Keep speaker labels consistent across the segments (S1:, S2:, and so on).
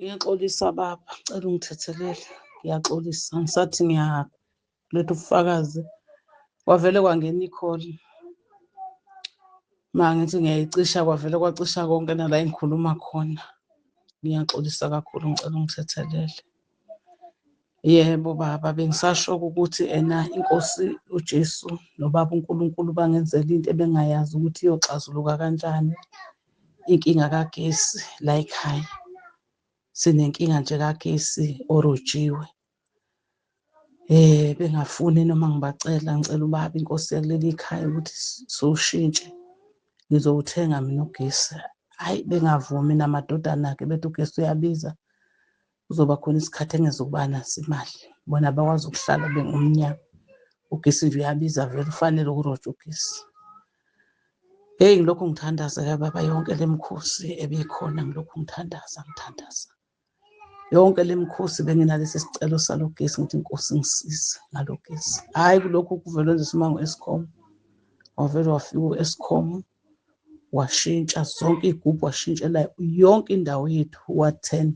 S1: Ngiyaxolisa baba, cela ungithethelele. Ngiyaxolisa, ngisathi ngiyaletha ubufakazi. Kwavele kwangena ikholi. Mangithi ngiyayicisha kwavele kwacisha konke nala engikhuluma khona. Ngiyaxolisa kakhulu, ngicela ungithethelele. Yebo baba, bengisashoka ukuthi ena iNkosi uJesu nobaba uNkulunkulu bangenzela into ebengayazi ukuthi iyoxazuluka kanjani. Inkinga kagesi la ekhaya. Sinenkinga nje kagesi orojiwe. Bengafuni noma ngibacela ngicela ubaba inkosi yakuleli khaya ukuthi siwushintshe. Ngizowuthenga mina ugesi. Hhayi, bengavumi namadodana-ke bethi ugesi uyabiza. Kuzoba khona isikhathi engezukuba naso imali. Bona abakwazi ukuhlala bengumnyaka. Ugesi nje uyabiza vele ufanele ukurojwa ugesi. Hheyi, ngilokhu ngithandaza-ke baba yonke le mikhosi ebikhona ngilokhu ngithandaza. Yonke le mikhosi benginalesi sicelo salo gesi ngithi inkosi ngisize ngalo gesi. Hhayi, kulokhu kuvele nje isimanga u-Eskom. Wavele wafika u-Eskom washintsha zonke iy'gubhu, washintshela yonke indawo yethu u-Ward 10.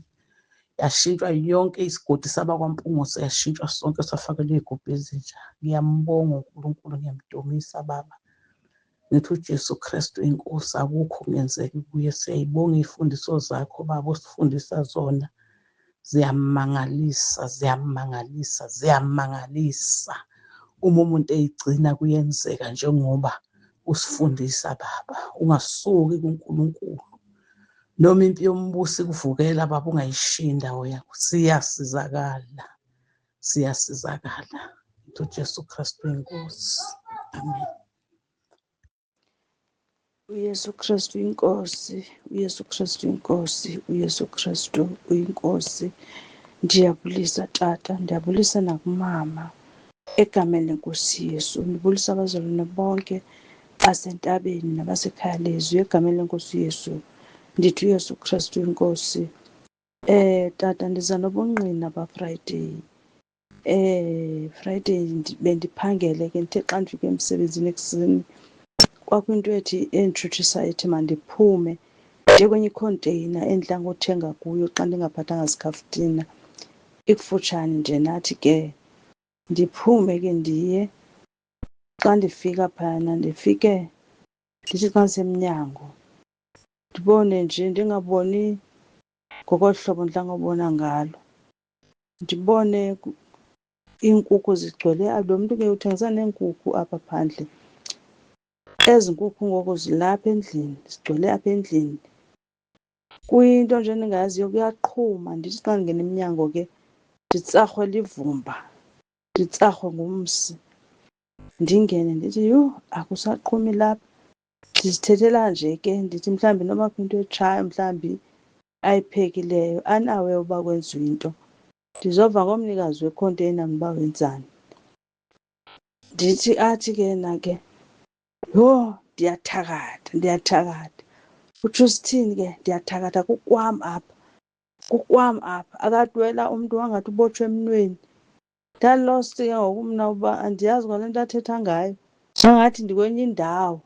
S1: Yashintshwa yonke isigodi sabakwaMpungose yashintshwa sonke safakelwa iy'gubhu ezintsha. Ngiyambonga uNkulunkulu, ngiyamdumisa baba. Ngithi uJesu Kristu inkosi, akukho okungenzeki kuye. Siyayibonga iy'fundiso zakho baba osifundisa zona. Ziyamangalisa. Uma umuntu eyigcina kuyenzeka njengoba usifundisa baba. Ungasuki kuNkulunkulu. Noma impi yombuso ikuvukela baba ungayishiyi indawo yakho. Siyasizakala. Ngithi uJesu Kristu inkosi. Amen.
S2: uYesu Kristu inkosi, uYesu Kristu inkosi, uYesu Kristu uyinkosi. Ndiyabulisa tata, ndiyabulisa nakumama egameni lenkosi Yesu. Ndibulisa abazalwane bonke basentabeni nabasekhaya lezwi egameni lenkosi Yesu. Ndithi uYesu Kristu inkosi. Tata, ndiza nobungqina baFriday. Friday bendiphangele ke ndithe xa ndifike emsebenzini ekuseni kwakwinto ethi enditshutshisa ethi mandiphume ndiye kwenye ikhonteyina endidla ngothenga kuyo xa ndingaphathanga sikhaftina ikufutshane nje nathi ke. Ndiphume ke ndiye. Xa ndifika phayana ndifike ndithi xa ndisemnyango ndibone nje ndingaboni ngokolu hlobo ndidla ngobona ngalo. Ndibone iinkukhu zigcwele, lo mntu ke uthengisa neenkukhu apha phandle. Ezi nkukhu ngoku zilapha endlini, zigcwele apha endlini. Kuyinto nje endingayaziyo kuyaqhuma. Ndithi xa ndingena emnyango ke nditsarhwe livumba, nditsarhwe ngumsi. Ndingene ndithi yhu, akusaqhumi lapha. Ndizithethela nje ke ndithi mhlawumbi noba kukho into etshayo mhlawumbi ayiphekileyo. Anawe uba kwenziwe into. Ndizova ngomnikazi wekhonteyina uba wenzani. Athi ke yena ke, yho, ndiyathakatha. Utsho usithini ke? Ndiyathakatha kukwam apha. Akadwela umntu wangathi ubotshwe emnweni. Ndalost ke ngoku mna uba andiyazi kwale nto athetha ngayo. Angathi ndikwenye indawo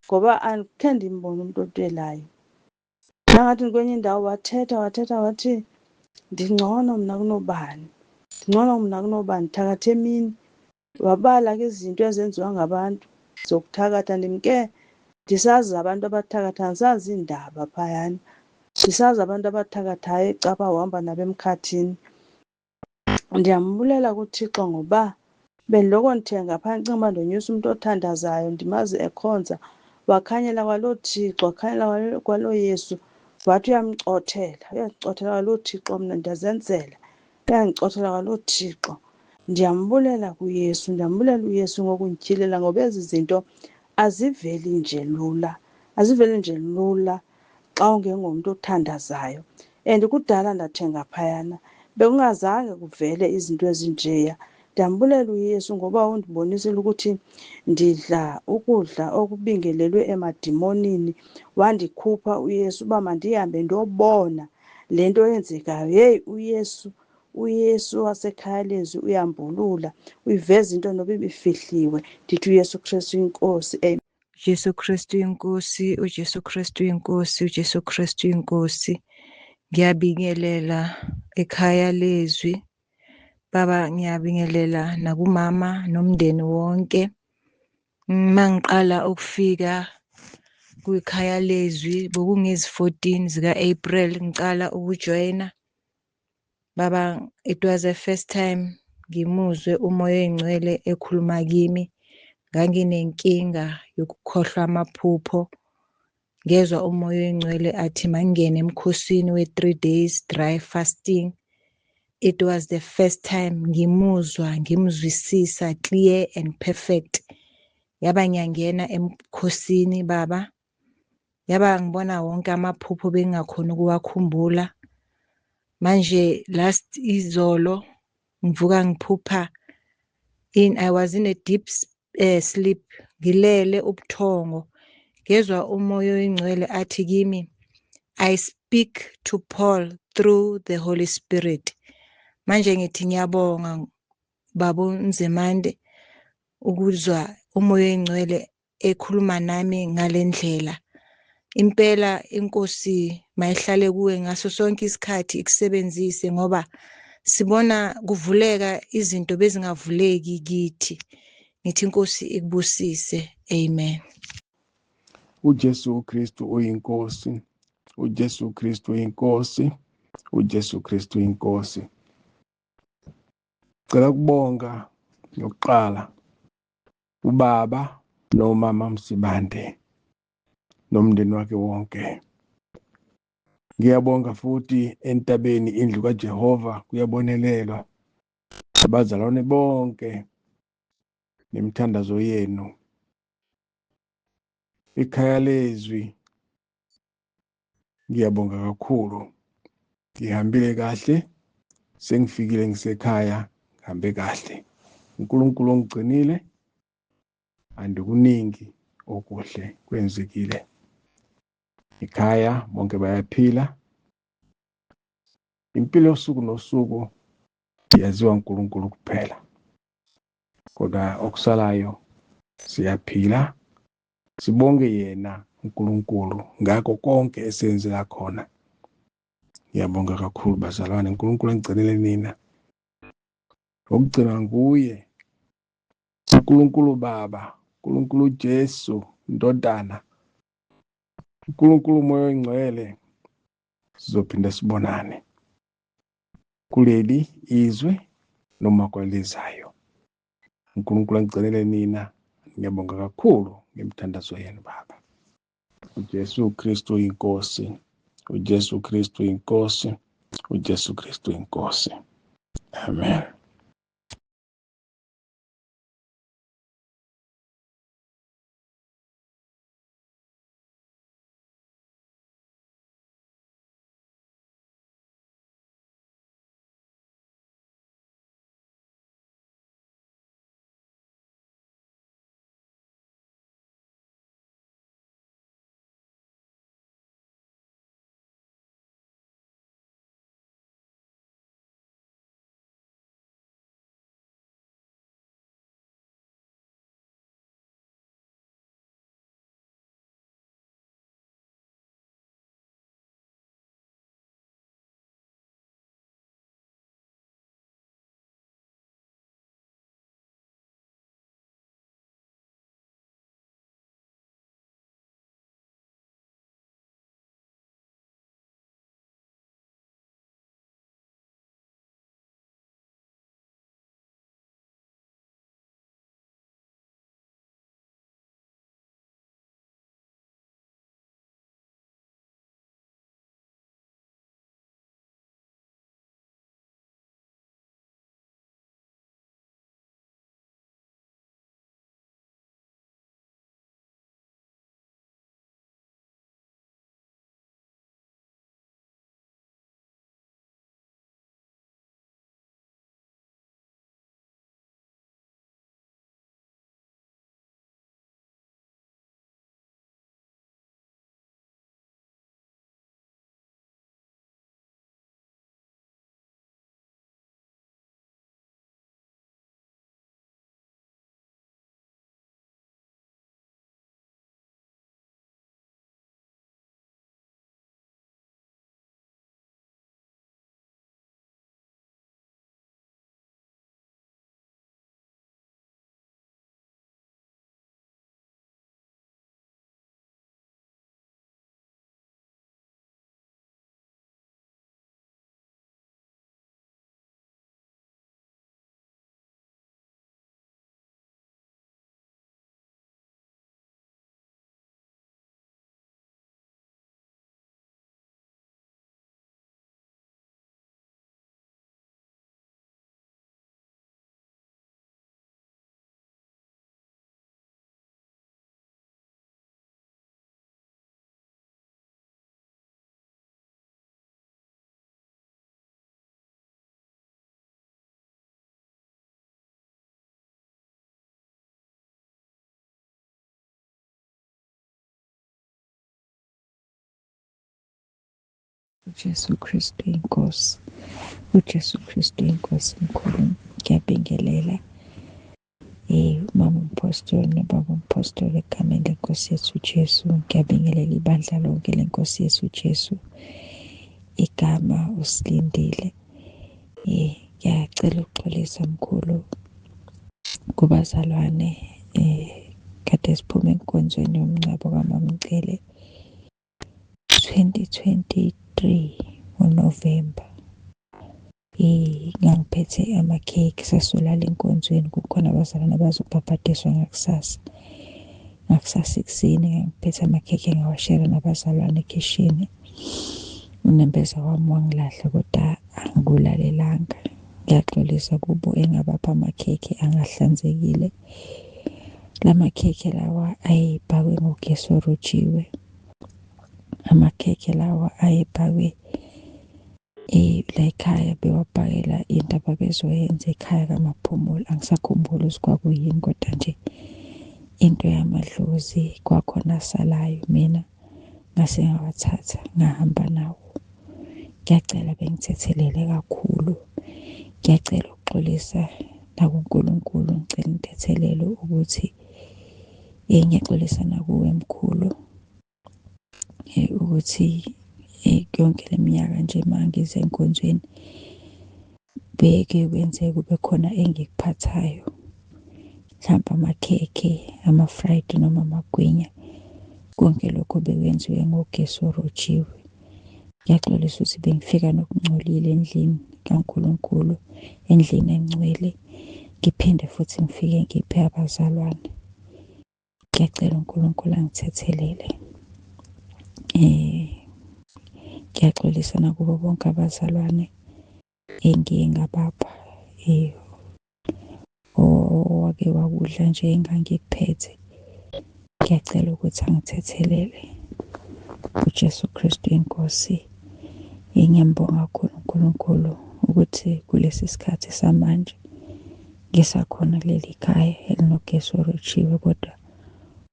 S2: ngoba andikhe ndimbone umntu odwelayo. Nangathi ndikwenye indawo wathetha wathi ndingcono mna kunobani. Ndithakathe emini. Wabala ke izinto ezenziwa ngabantu zokuthakatha. Ndimke ndisazi abantu abathakathayo, ndisazi iindaba phayana. Ndisazi abantu abathakathayo ecaba uhamba nabo emkhathini. Ndiyambulela kuThixo ngoba bendiloko ndithenga phaa ndicinga uba ndonyusa umntu othandazayo ndimazi ekhonza. Wakhanyela kwaloo Thixo, wakhanyela kwaloo Yesu. Wathi uyamcothela kwaloo Thixo, mna ndiyazenzela. Uyandicothela kwaloo Thixo. Ndiyambulela kuYesu, ndiyambulela uYesu ngokundityilela ngoba ezi zinto aziveli nje lula. Xa ungengomntu othandazayo. And kudala ndathenga phayana bekungazange kuvele izinto ezinjeya. Ndiyambulela uYesu ngoba undibonisile ukuthi ndidla ukudla okubingelelwe emadimonini. Wandikhupha uYesu uba mandihambe ndiyobona le nto yenzekayo. Heyi, uYesu wasekhaya lezwi uyambulula, uyiveza into noba ibifihliwe. Ndithi uYesu Kristu inkosi.
S3: Jesu Kristu inkosi, uJesu Kristu inkosi, uJesu Kristu inkosi. Ngiyabingelela ekhaya lezwi. Baba, ngiyabingelela nakumama nomndeni wonke. Mangiqala ukufika kwikhaya lezwi bekungezi-14 zika-April ngicala ukujoyina. Baba, it was the first time ngimuzwe umoya oyingcwele ekhuluma kimi. Nganginenkinga yokukhohlwa amaphupho. Ngezwa umoya oyingcwele athi mangingene emkhosini we-3 days dry fasting. It was the first time ngimuzwa, ngimzwisisa clear and perfect. Yaba ngiyangena emkhosini baba. Yaba ngibona wonke amaphupho bengingakhona ukuwakhumbula. Manje last izolo ngivuka ngiphupha I was in a deep sleep. Ngilele ubuthongo. Ngezwa umoya oyingcwele athi kimi, I speak to Paul through the Holy Spirit. Manje ngithi ngiyabonga Baba uNzimande ukuzwa umoya oyingcwele ekhuluma nami ngalendlela. Impela inkosi mayihlale kuwe ngaso sonke isikhathi ikusebenzise ngoba sibona kuvuleka izinto bezingavuleki kithi. Ngithi inkosi ikubusise. Amen.
S4: uJesu Kristu uyinkosi, uJesu Kristu uyinkosi, uJesu Kristu uyinkosi. Ngicela ukubonga yokuqala ubaba nomama Msibande nomndeni wakhe wonke. Ngiyabonga futhi entabeni indlu kaJehova kuyabonelelwa abazalwane bonke nemithandazo yenu. Ikhaya lezwi ngiyabonga kakhulu. Ngihambile kahle, sengifikile ngisekhaya, ngihambe kahle. uNkulunkulu ongigcinile andikuningi okuhle kwenzekile. Ekhaya bonke bayaphila. Impilo yosuku nosuku yaziwa uNkulunkulu kuphela. Kodwa okusalayo siyaphila. Sibonge yena uNkulunkulu ngakho konke esenzela khona. Ngiyabonga kakhulu bazalwane, uNkulunkulu angigcinele nina. Okugcina nguye uNkulunkulu Baba, uNkulunkulu uJesu Indodana, uNkulunkulu Moya Oyingcwele. Sizophinda sibonane kuleli izwe noma kwalizayo. uNkulunkulu angigcinele nina. Ngiyabonga kakhulu ngemthandazo yenu Baba. uJesu Kristu uyinkosi, uJesu Kristu uyinkosi, uJesu Kristu uyinkosi. Amen.
S3: uJesu Kristu inkosi, uJesu Kristu inkosi mkhulu. Ngiyabingelela mama umpostoli nobaba umpostoli egameni lenkosi yethu Jesu. Ngiyabingelela ibandla lonke lenkosi yethu Jesu. Igama usilindile. Ngiyacela ukuxolisa mkhulu kubazalwane kade siphume enkonzweni yomngcwabo kaMama Mcele 2023 ngoNovemba. Ngangiphethe amakhekhi sasolala enkonzweni, kukhona abazalwane abazobhabhadiswa ngakusasa ekuseni. Ngangiphethe amakhekhi ngawashera nabazalwane ekhishini. Unembeza wami wangilahla kodwa angikulalelanga. Ngiyaxolisa kubo engabapha amakhekhi angahlanzekile. La makhekhe lawa ayebhakwe ngogesi orojiwe. Amakhekhe lawa ayebhakwe la ekhaya, bewabhakela into ababezoyenza ekhaya kaMaphumulo. Angisakhumbuli ukuthi kwakuyini, kodwa nje into yamadlozi kwakhona asalayo, mina ngase ngawathatha ngahamba nawo. Ngiyacela bengithethelele kakhulu. Ngiyacela ukuxolisa nakuNkulunkulu, ngicela inthethelelo ukuthi ngiyaxolisa nakuwe mkhulu ukuthi yonke leminyaka nje mangize enkonzweni beke kwenzeka kube khona engikuphathayo, mhlawumbe amakhekhe, ama-fried noma amagwinya, konke lokho bekwenziwe ngogesi orojiwe. Ngiyaxolisa ukuthi bengifika nokungcolile endlini kaNkulunkulu, endlini engcwele, ngiphinde futhi ngifike ngiphe abazalwane. Ngiyacela uNkulunkulu angithethelele. Ngiyaxolisa nakubo bonke abazalwane engiye ngabapha owake wakudla nje engangikuphethe. Ngiyacela ukuthi angithethelele. uJesu Kristu inkosi. Ngiyambonga kakhulu uNkulunkulu ukuthi kulesi sikhathi samanje ngisakhona kuleli khaya elinogesi orojiwe, kodwa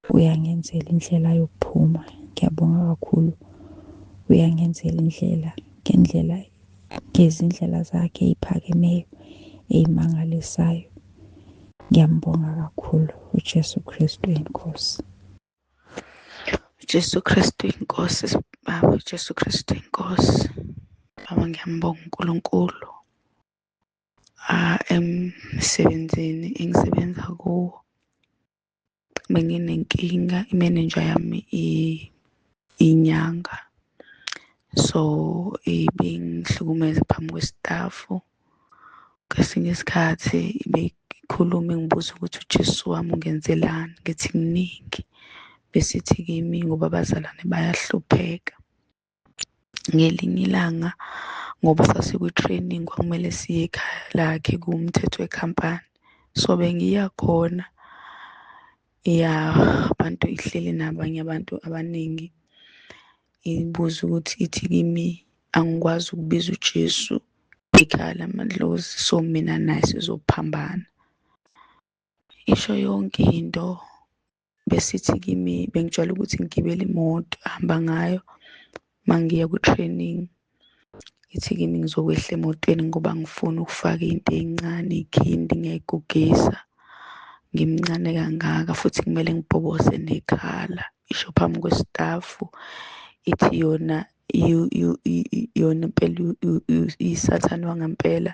S3: uyangenzela indlela yokuphuma. Ngiyabonga kakhulu, uyangenzela indlela ngezindlela zakhe eziphakemeyo ezimangalisayo. Ngiyambonga kakhulu uJesu Kristu inkosi. uJesu Kristu inkosi, Baba uJesu Kristu inkosi. Baba ngiyambonga uNkulunkulu emsebenzini engisebenza kuwo. Benginenkinga, imeneja yami inyanga, so ibingihlukumeza phambi kwesitafu. Ngesinye isikhathi beyikhuluma ngibuza ukuthi uJesu wami ungenzelani, ngithi kuningi. Besithi kimi ngoba abazalwane bayahlupheka. Ngelinye ilanga ngoba sasikwi-training kwakumele siye ekhaya lakhe kuwumthetho wekhampani, so bengiya khona abantu ihleli nabanye abantu abaningi. Ibuza ukuthi ithi kimi angikwazi ukubiza uJesu ekhaya lamadlozi, so mina naye sizophambana. Isho yonke into. Besithi kimi bengijwayele ukuthi ngigibele imoto ahamba ngayo mangiya ku-training. Ithi kimi ngizokwehla emotweni ngoba ngifuna ukufaka into encane, ikhindi ngiyayigugisa, ngimncane kangaka futhi kumele ngibhobose nekhala. Isho phambi kwesitafu. Ithi yona impela isathane wangempela.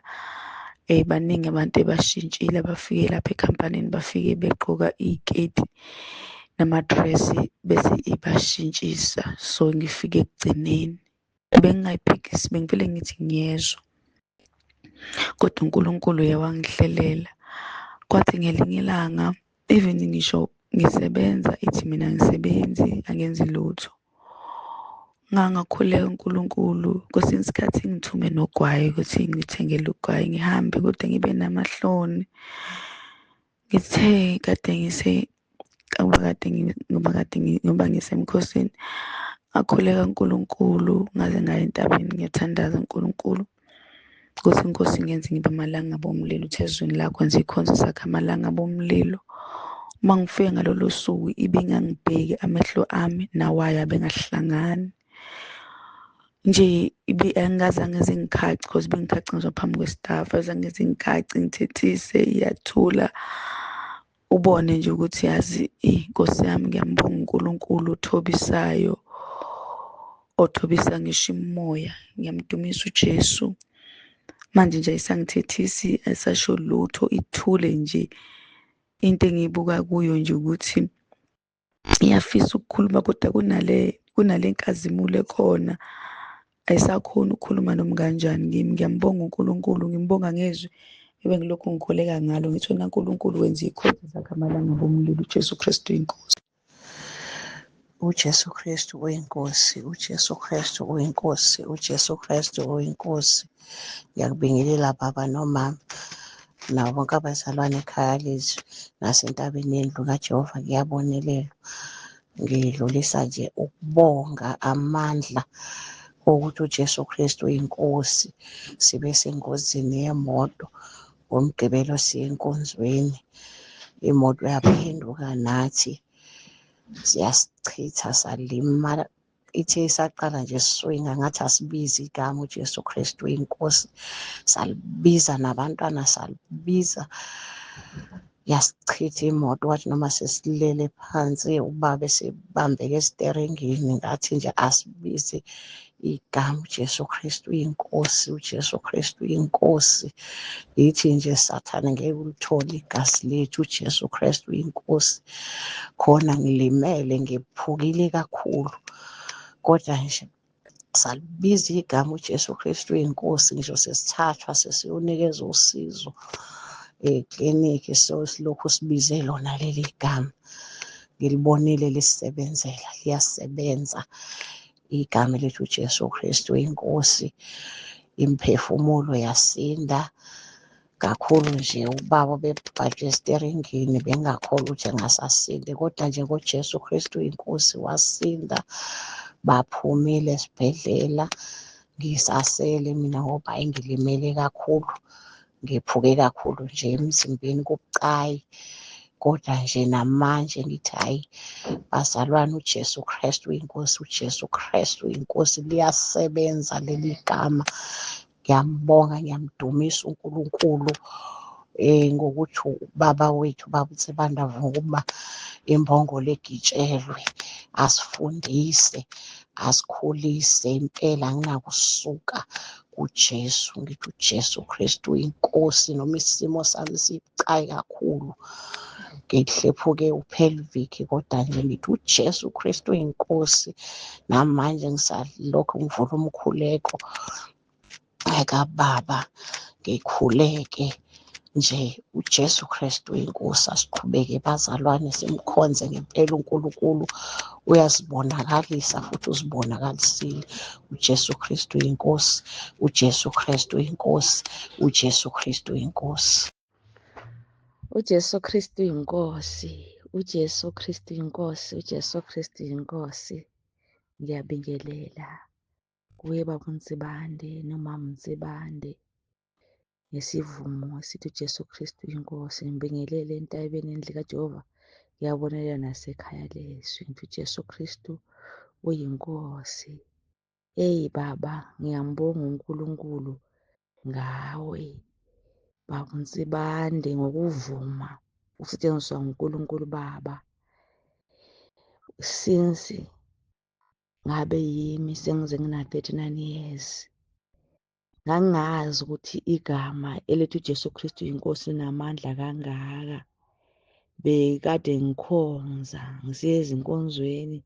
S3: Baningi abantu ebashintshile abafike lapha ekhampanini, bafike begqoka iy'keti namadresi bese ibashintshisa. So ngifike ekugcineni bengingayiphikisi, bengivele ngithi ngiyezwa, kodwa uNkulunkulu uyawangihlelela. Kwathi ngelinye ilanga even ngisho ngisebenza, ithi mina ngisebenzi angenzi lutho. Ngakhuleka uNkulunkulu kwesinye isikhathi ngithume nogwayi ukuthi ngithengele ugwayi ngihambe, kodwa ngibe namahloni. Ngithe ngoba ngisemkhosini, ngakhuleka uNkulunkulu ngaze ngaya entabeni ngiyathandaza uNkulunkulu ukuthi inkosi ingenze ngibe amalanga bomlilo. Uthe ezweni lakho nje ikhonza sakhe amalanga bomlilo. Uma ngifike ngalolo suku ibingangibheki amehlo ami nawayo abengahlangani. nje angingazange zingikhaci because bengikhaci ngisho phambi kwesitafu, azange zingikhaci ngithethise, iyathula. Ubone nje ukuthi yazi Nkosi yami ngiyambonga uNkulunkulu othobisayo, othobisa ngisho imimoya. Ngiyamdumisa uJesu. Manje nje ayisangithethisi, ayisasho lutho, ithule nje. Into engiyibuka kuyo nje ukuthi iyafisa ukukhuluma kodwa kunale nkazimulo ekhona. Ayisakhoni ukukhuluma noma kanjani kimi. Ngiyambonga uNkulunkulu, ngimbonga ngezwi ebengilokhu ngikholeka ngalo. Ngithi wena Nkulunkulu wenza ikhodi zakhe amalanga bomlilo. uJesu Kristu inkosi.
S5: uJesu Kristu uyinkosi, uJesu Kristu uyinkosi, uJesu Kristu uyinkosi. Ngiyakubingelela baba nomama nabo bonke abazalwane ekhaya lizwi nasentabeni yendlu kaJehova. Ngiyabonelelwa, ngidlulisa nje ukubonga amandla ukuthi uJesu Kristu uyinkosi. Sibe sengozini yemoto, ngoMgqibelo siye enkonzweni, imoto yaphenduka nathi siyasichitha salima. Ithe isaqala nje siswinga ngathi asibizi igama uJesu Kristu uyinkosi, salibiza nabantwana salibiza, yasichitha imoto. Wathi noma sesilele phansi ubaba esebambeke esiteringini, ngathi nje asibize igama uJesu Kristu uyinkosi, uJesu Kristu uyinkosi. Yithi nje Sathane ngeke ulithole igazi lethu, uJesu Kristu uyinkosi. Khona ngilimele, ngiphukile kakhulu, kodwa nje salibiza igama uJesu Kristu uyinkosi. Ngisho sesithathwa sesiyonikezwa usizo eklinikhi, silokhu sibize lona leli gama. Ngilibonile lisebenzela, liyasebenza igama lethu uJesu Kristu uyinkosi. Imiphefumulo yasinda kakhulu nje. Ubaba bebhajwe esiteringini bengakholwa ukuthi engasasindi, kodwa nje ngoJesu Kristu uyinkosi wasinda. Baphumile esibhedlela, ngisasele mina ngoba ngilimele kakhulu, ngiphuke kakhulu nje emzimbeni kubucayi. Kodwa nje namanje ngithi hayi bazalwane, uJesu Kristu uyinkosi, uJesu Kristu uyinkosi. Liyasebenza leli gama. Ngiyambonga, ngiyamdumisa uNkulunkulu ngokuthi ubaba wethu Baba uSibanda Vuma imbongolo egitshelwe, asifundise, asikhulise. Impela anginakusuka kuJesu, ngithi uJesu Kristu uyinkosi. Noma isimo sami sibucayi kakhulu, ngihlephuke upelvic, kodwa nje ngithi uJesu Kristu uyinkosi. Namanje ngisalokhu ngivula umkhuleko kababa, ngikhuleke nje. uJesu Kristu uyinkosi. Asiqhubeke bazalwane simkhonze ngempela uNkulunkulu. Uyasibonakalisa futhi uzibonakalisile. uJesu Kristu uyinkosi, uJesu Kristu uyinkosi, uJesu Kristu uyinkosi.
S6: uJesu Kristu uyinkosi, uJesu Kristu uyinkosi, uJesu Kristu uyinkosi. Ngiyabingelela kuye Baba uNsibande nomama uNsibande ngesivumo esithi uJesu Kristu uyinkosi. Ngibingelele entabeni endlu kaJehova. Ngiyabonelela nasekhaya lezwi, ngithi uJesu Kristu uyinkosi. Eyi Baba, ngiyambonga uNkulunkulu ngawe Baba uNsibande, ngokuvuma ukusetshenziswa nguNkulunkulu Baba. Since ngabe yimi sengize ngina-39 years, ngangingazi ukuthi igama elithi uJesu Kristu uyinkosi linamandla kangaka. Bekade ngikhonza, ngisiya ezinkonzweni,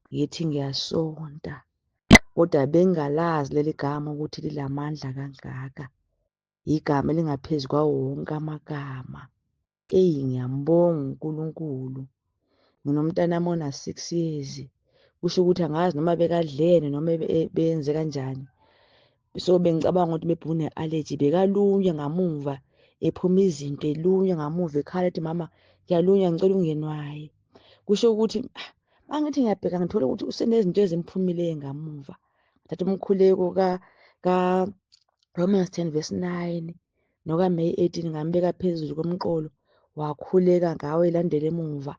S6: ngithi ngiyasonta, kodwa bengingalazi leli gama ukuthi lilamandla kangaka. Igama elingaphezu kwawo wonke amagama. Eyi, ngiyambonga uNkulunkulu. Nginomntanami ona-6 years. Kusho ukuthi angazi noma bekadlene noma benze kanjani. So bengicabanga ukuthi maybe une-allergy. Bekalunywa ngamuva, ephuma izinto, elunywa ngamuva, ekhala ethi mama ngiyalunywa, ngicela ungenwaye. Kusho ukuthi mangithi ngiyabheka ngithole ukuthi usenezinto ezimphumile ngamuva. Thatha umkhuleko Romans 10:9 nokaMeyi 18 ngambeka phezulu komqolo, wakhuleka ngawo elandela emuva.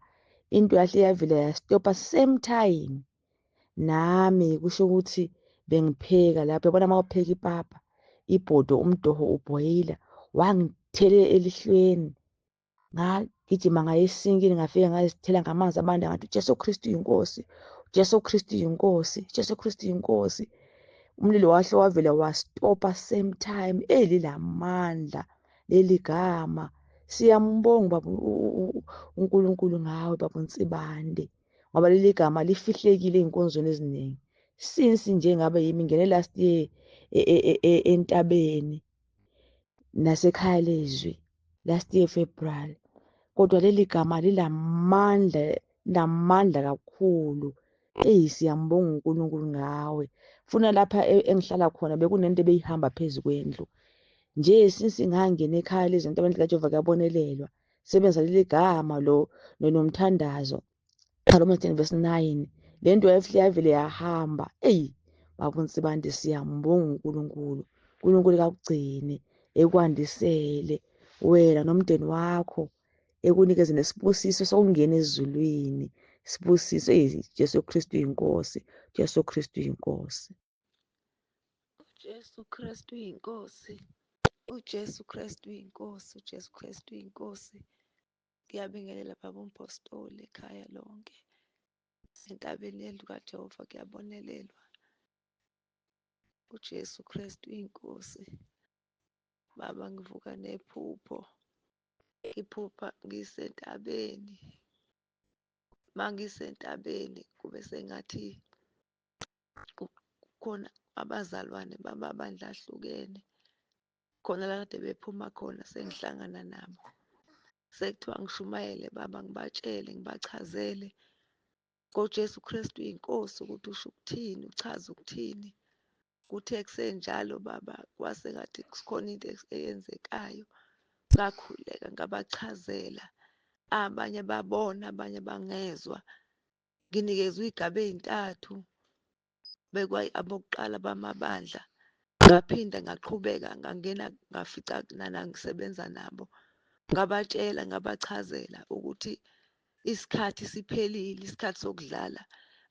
S6: Into yahle yavela yastopa same time. Nami kusho ukuthi bengipheka lapho. Yabona uma upheka ipapa, ibhodo, umdoho ubhoyila, wangithele elihlweni. Ngagijima ngaya esinkini, ngafika ngazithela ngamanzi abanda, ngathi uJesu Kristu yinkosi, uJesu Kristu yinkosi, uJesu Kristu yinkosi. Umlilo wahle wavela wastopha same time. Lilamandla leli gama. Siyambonga baba uNkulunkulu ngawe baba uNsibande, ngoba leli gama lifihlekile ey'nkonzweni eziningi. Since nje ngabe yimi ngene last year entabeni nasekhaya lezwi last year February, kodwa leli gama linamandla kakhulu. Siyambonga uNkulunkulu ngawe. Funa lapha engihlala khona bekunento ebeyihamba phezu kwendlu. Nje since ngangena ekhaya lezi entabeni likaJehova kuyabonelelwa, sebenza leli gama nomthandazo Romans 10 verse 9, le nto yavele yahamba. Baba uNsibande, siyambonga uNkulunkulu. uNkulunkulu akugcine, ekwandisele wena nomndeni wakho, ekunikeze nesibusiso sokungena ezulwini. Sibusiso. Jesu Kristu yinkosi, Jesu Kristu yinkosi.
S7: uJesu Kristu yinkosi, uJesu Kristu yinkosi, uJesu Kristu yinkosi. Ngiyabingelela baba umpostoli, ekhaya lonke, entabeni yendlu kaJehova kuyabonelelwa. uJesu Kristu yinkosi. Baba, ngivuka nephupho, ngiphupha ngisentabeni. Uma ngisentabeni kube sengathi kukhona abazalwane bamabandla ahlukene, khona la kade bephuma khona, sengihlangana nabo. Sekuthiwa ngishumayele baba, ngibatshele, ngibachazele ngoJesu Kristu yinkosi ukuthi usho ukuthini, uchaza ukuthini. Kuthe kusenjalo baba, kwase ngathi kukhona into eyenzekayo. Ngakhuleka ngabachazela, abanye babona, abanye bangezwa. Nginikezwe iy'gaba ey'ntathu, abokuqala bamabandla. Ngaphinda ngaqhubeka ngangena, ngafica nangisebenza nabo, ngabatshela, ngabachazela ukuthi isikhathi siphelile, isikhathi sokudlala.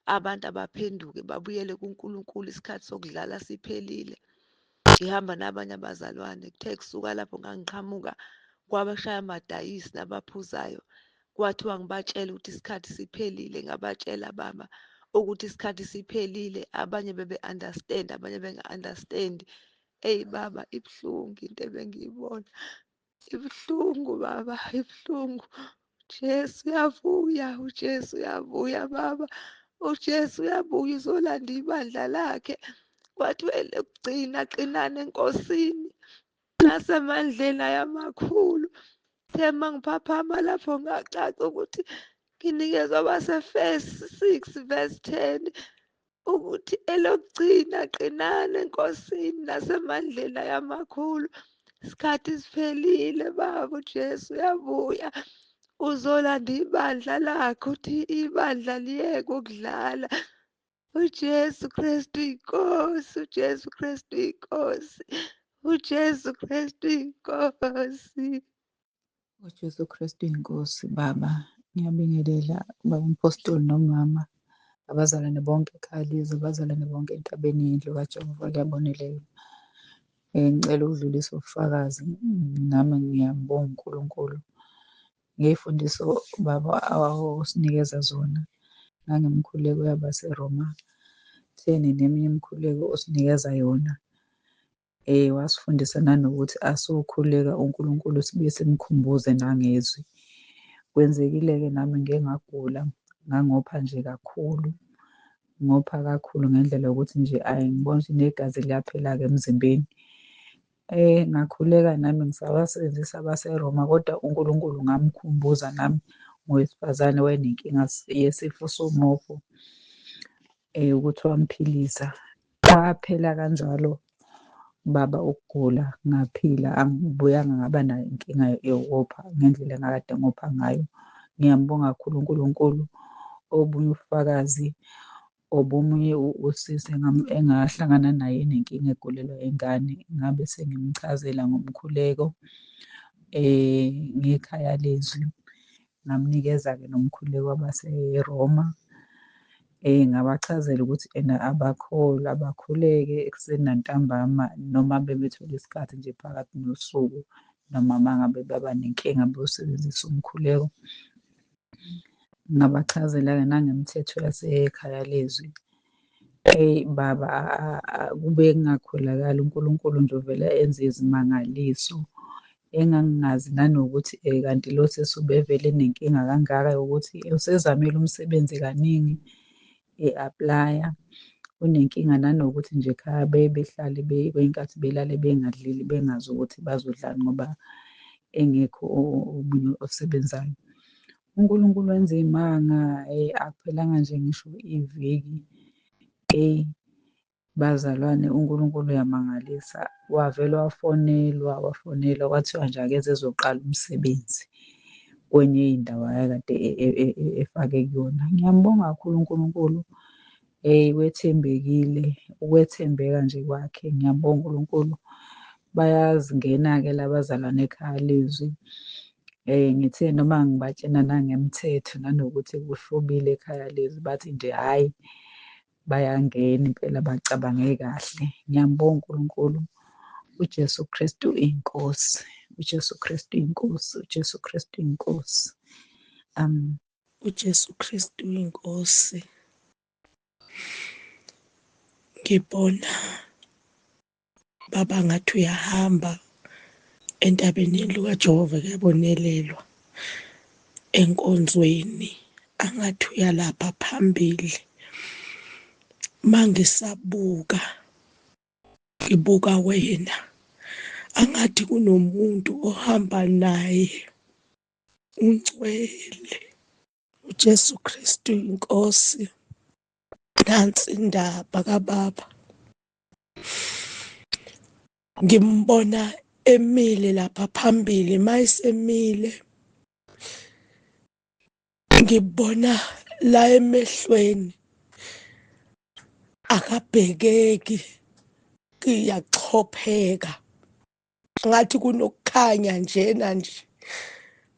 S7: Abantu abaphenduke babuyele kuNkulunkulu, isikhathi sokudlala siphelile. Ngihamba nabanye abazalwane, kuthe kusuka lapho ngangiqhamuka kwabashaya amadayisi nabaphuzayo. Kwathiwa ngibatshele ukuthi isikhathi siphelile. Ngabatshela baba ukuthi isikhathi siphelile. Abanye bebe-understand, abanye benga-understand. Baba, ibuhlungu into ebengiyibona, ibuhlungu baba, ibuhlungu. uJesu uyavuya, uJesu uyavuya baba, uJesu uyavuya, uzolanda ibandla lakhe. Kwathiwa elokugcina, qinani enkosini nasemandleni ayamakhulu. Thema ngiphaphama lapho ngacaca ukuthi nginikezwa abase-Efesi 6 verse 10 ukuthi elokugcina, qinani enkosini nasemandleni ayamakhulu. Isikhathi siphelile baba, uJesu uyabuya, uzolanda ibandla lakhe, uthi ibandla liyeke ukudlala. uJesu Kristu yinkosi, uJesu Kristu yinkosi, uJesu Kristu yinkosi.
S8: uJesu Kristu yinkosi. Baba, ngiyabingelela baba umpostoli nomama, abazalwane bonke ekhaya lizwe, abazalwane bonke entabeni yendlu kaJehova kuyabonelela. Ngicela ukudlulisa ubufakazi. Nami ngiyambonga uNkulunkulu ngey'fundiso baba awasinikeza zona, nangemikhuleko yabaseRoma 10 neminye imikhuleko osinikeza yona. Wasifundisa nanokuthi asokhuleka uNkulunkulu sibuye simkhumbuze nangezwi. Kwenzekile-ke nami ngike ngagula, ngangopha nje kakhulu, ngopha kakhulu ngendlela yokuthi nje ngibona ukuthi negazi liyaphela-ke emzimbeni. Ngakhuleka nami ngisabasebenzisa abaseRoma, kodwa uNkulunkulu ngamkhumbuza nami ngowesifazane owayenenkinga yesifo somopho, ukuthi wamphilisa. Kwaphela kanjalo baba ukugula, ngaphila, angibuyanga ngaba nayo inkinga yokopha ngendlela engakade ngopha ngayo. Ngiyambonga kakhulu uNkulunkulu. Obunye ubufakazi, obomunye usisi engahlangana naye enenkinga egulelwa ingane, ngabe sengimchazela ngomkhuleko ngekhaya lezwi. Ngamnikeza-ke nomkhuleko wabaseRoma. Ngingabachazela ukuthi ena abakholwa bakhuleke ekuseni nantambama noma bebethole isikhathi nje phakathi nosuku noma uma ngabe baba nenkinga beyosebenzisa umkhuleko. Ngingabachazela-ke nangemithetho yasekhaya lezwi. Baba kube kungakholakali uNkulunkulu nje uvele enze izimangaliso. Engangingazi nanokuthi kanti lo sisi ubevele enenkinga kangaka yokuthi usezamile umsebenzi kaningi e-aplaya. Unenkinga nanokuthi nje ekhaya behlale kweyinkathi belale bengadlile bengazi ukuthi bazodlani ngoba engekho omunye osebenzayo. uNkulunkulu wenza iy'manga akuphelanga nje ngisho iviki. Bazalwane uNkulunkulu uyamangalisa. Wavele wafonelwa kwathiwa nje akeze ezoqala umsebenzi kwenye iy'ndawo akade efake kuyona. Ngiyambonga kakhulu uNkulunkulu wethembekile, ukwethembeka nje kwakhe. Ngiyambonga uNkulunkulu. Bayazingena-ke labazalwane ekhaya lezwi. Ngithe noma ngibatshena nangemithetho nanokuthi kuhlobile ekhaya lezwi bathi nje hhayi bayangena impela bacabange kahle. Ngiyambonga uNkulunkulu. uJesu Kristu inkosi. uJesu Kristu inkosi. uJesu Kristu inkosi.
S9: uJesu Kristu inkosi. Ngibona baba ngathi uyahamba entabeni lukaJehova kuyabonelelwa enkonzweni, angathi uyalapha phambili. Mangisabuka ngibuka wena, angathi kunomuntu ohamba naye, ungcwele. uJesu Kristu inkosi. Nansi indaba kababa, ngimbona emile lapha phambili. Mayisemile ngibona la emehlweni akabhekeki, kuyachopheka, ngathi kunokukhanya njena nje